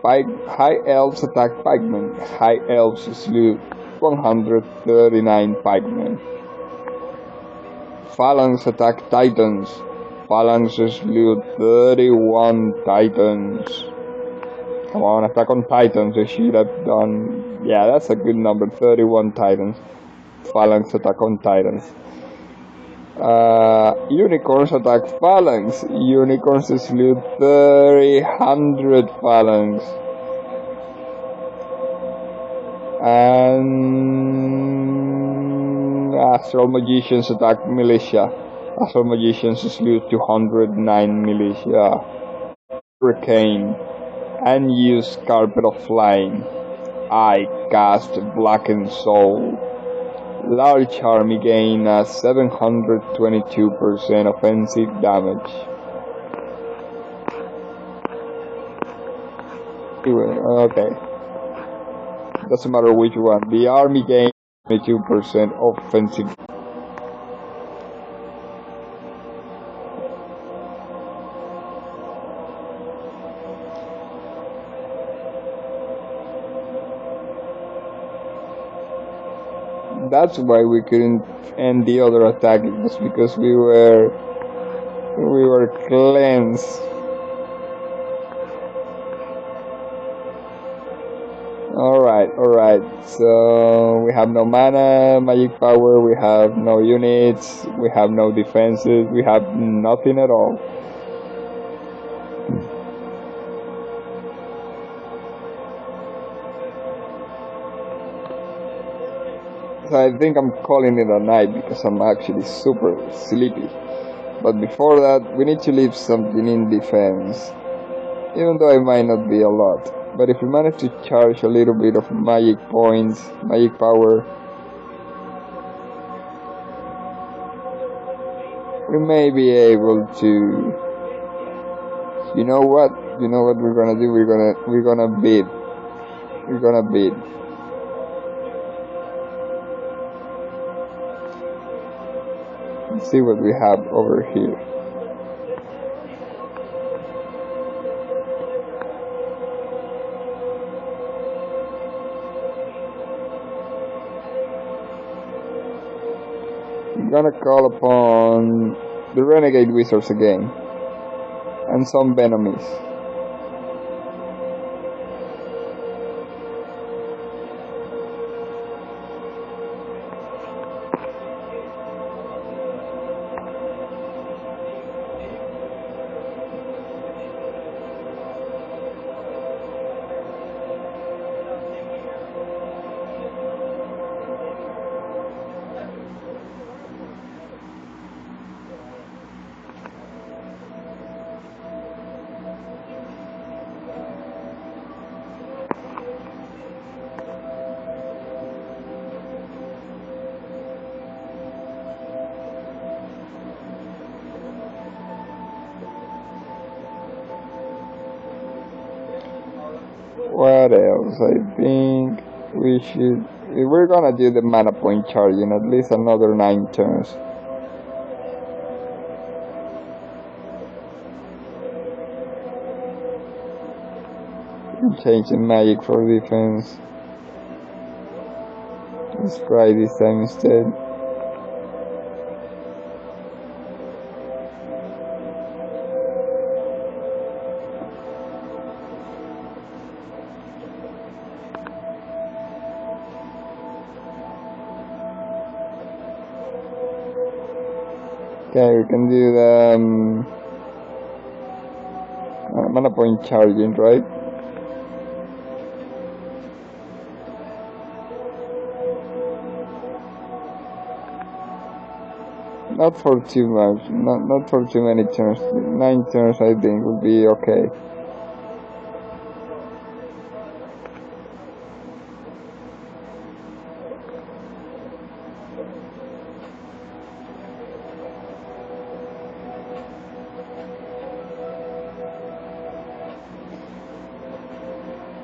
High Elves attack Pikemen. High Elves slew 139 Pikemen. Phalanx attack Titans. Phalanx slew 31 Titans. Come on, attack on Titans. They should have done. Yeah, that's a good number. 31 Titans. Phalanx attack on Titans. Unicorns attack Phalanx. Unicorns slew 300 Phalanx. And Astral Magicians attack Militia. Astral Magicians slew 209 Militia. Hurricane. And use Carpet of Flying. I cast Blackened Soul. Large army gain a 722% offensive damage. Okay. Doesn't matter which one. The army gain 22% offensive. That's why we couldn't end the other attack. It was because we were cleansed. Alright. So we have no mana, magic power, we have no units, we have no defenses, we have nothing at all. So I think I'm calling it a night because I'm actually super sleepy. But before that, we need to leave something in defense. Even though it might not be a lot. But if we manage to charge a little bit of magic points, magic power, we may be able to. You know what we're gonna do? We're gonna bid. Let's see what we have over here. I'm gonna call upon the Renegade Wizards again, and some Venomies. What else? I think we're gonna do the mana point charge in at least another 9 turns. Change the magic for defense. Let's try this time instead. Okay, we can do the mana point charging, right? Not for too much, not for too many turns. 9 turns I think would be okay.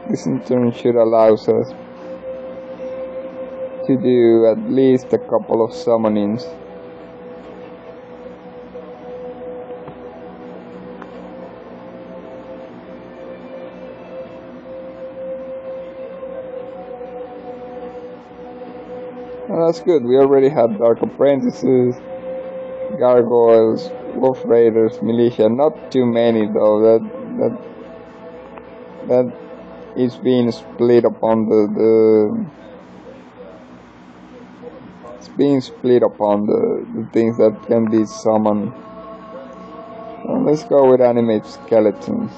This in turn should allow us to do at least a couple of summonings. Well, that's good. We already have Dark Apprentices, Gargoyles, Wolf Raiders, Militia. Not too many though. That is being split upon it's being split upon the things that can be summoned. Well, let's go with animate skeletons.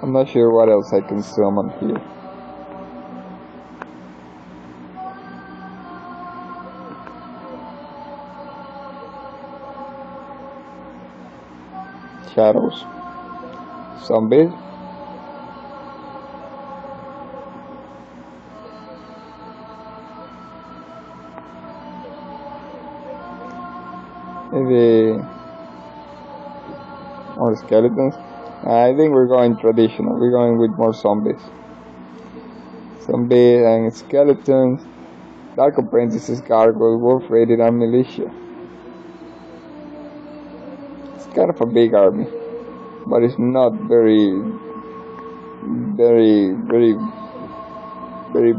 I'm not sure what else I can summon here. Shadows. Zombies. Maybe more skeletons. I think we're going traditional. We're going with more zombies. Zombies and skeletons. Dark Apprentices, Gargoyle, Wolf Raided, and Militia. It's kind of a big army, but it's not very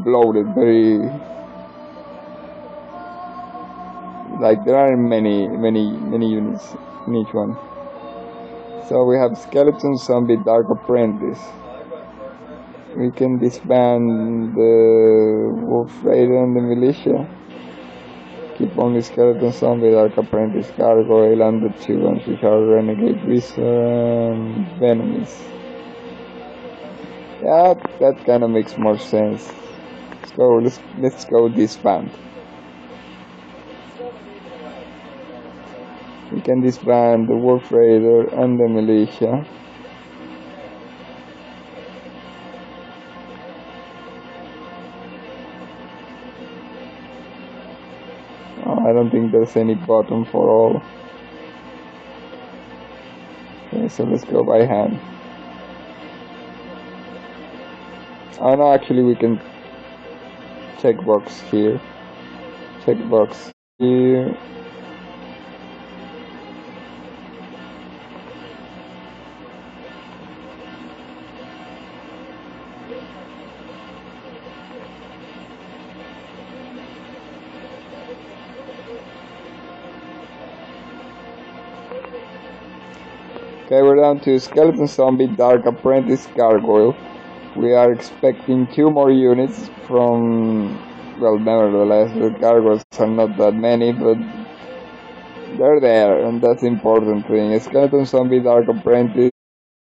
bloated, like there aren't many units in each one. So we have Skeleton, Zombie, Dark Apprentice. We can disband the Wolf Raider and the Militia. Keep only Skeleton, Zombie, Dark Apprentice, Gargoyle, and the 2 ones which are Renegade, Wizard, and Venomous. Yeah, that kind of makes more sense. Let's go disband. We can disband the Wolf Raider and the Militia. I don't think there's any button for all. Okay, so let's go by hand. Oh no, actually we can checkbox here. Checkbox here. Okay, we're down to Skeleton, Zombie, Dark Apprentice, Gargoyle. We are expecting 2 more units from, well, nevertheless, the Gargoyles are not that many, but they're there, and that's the important thing. Skeleton, Zombie, Dark Apprentice,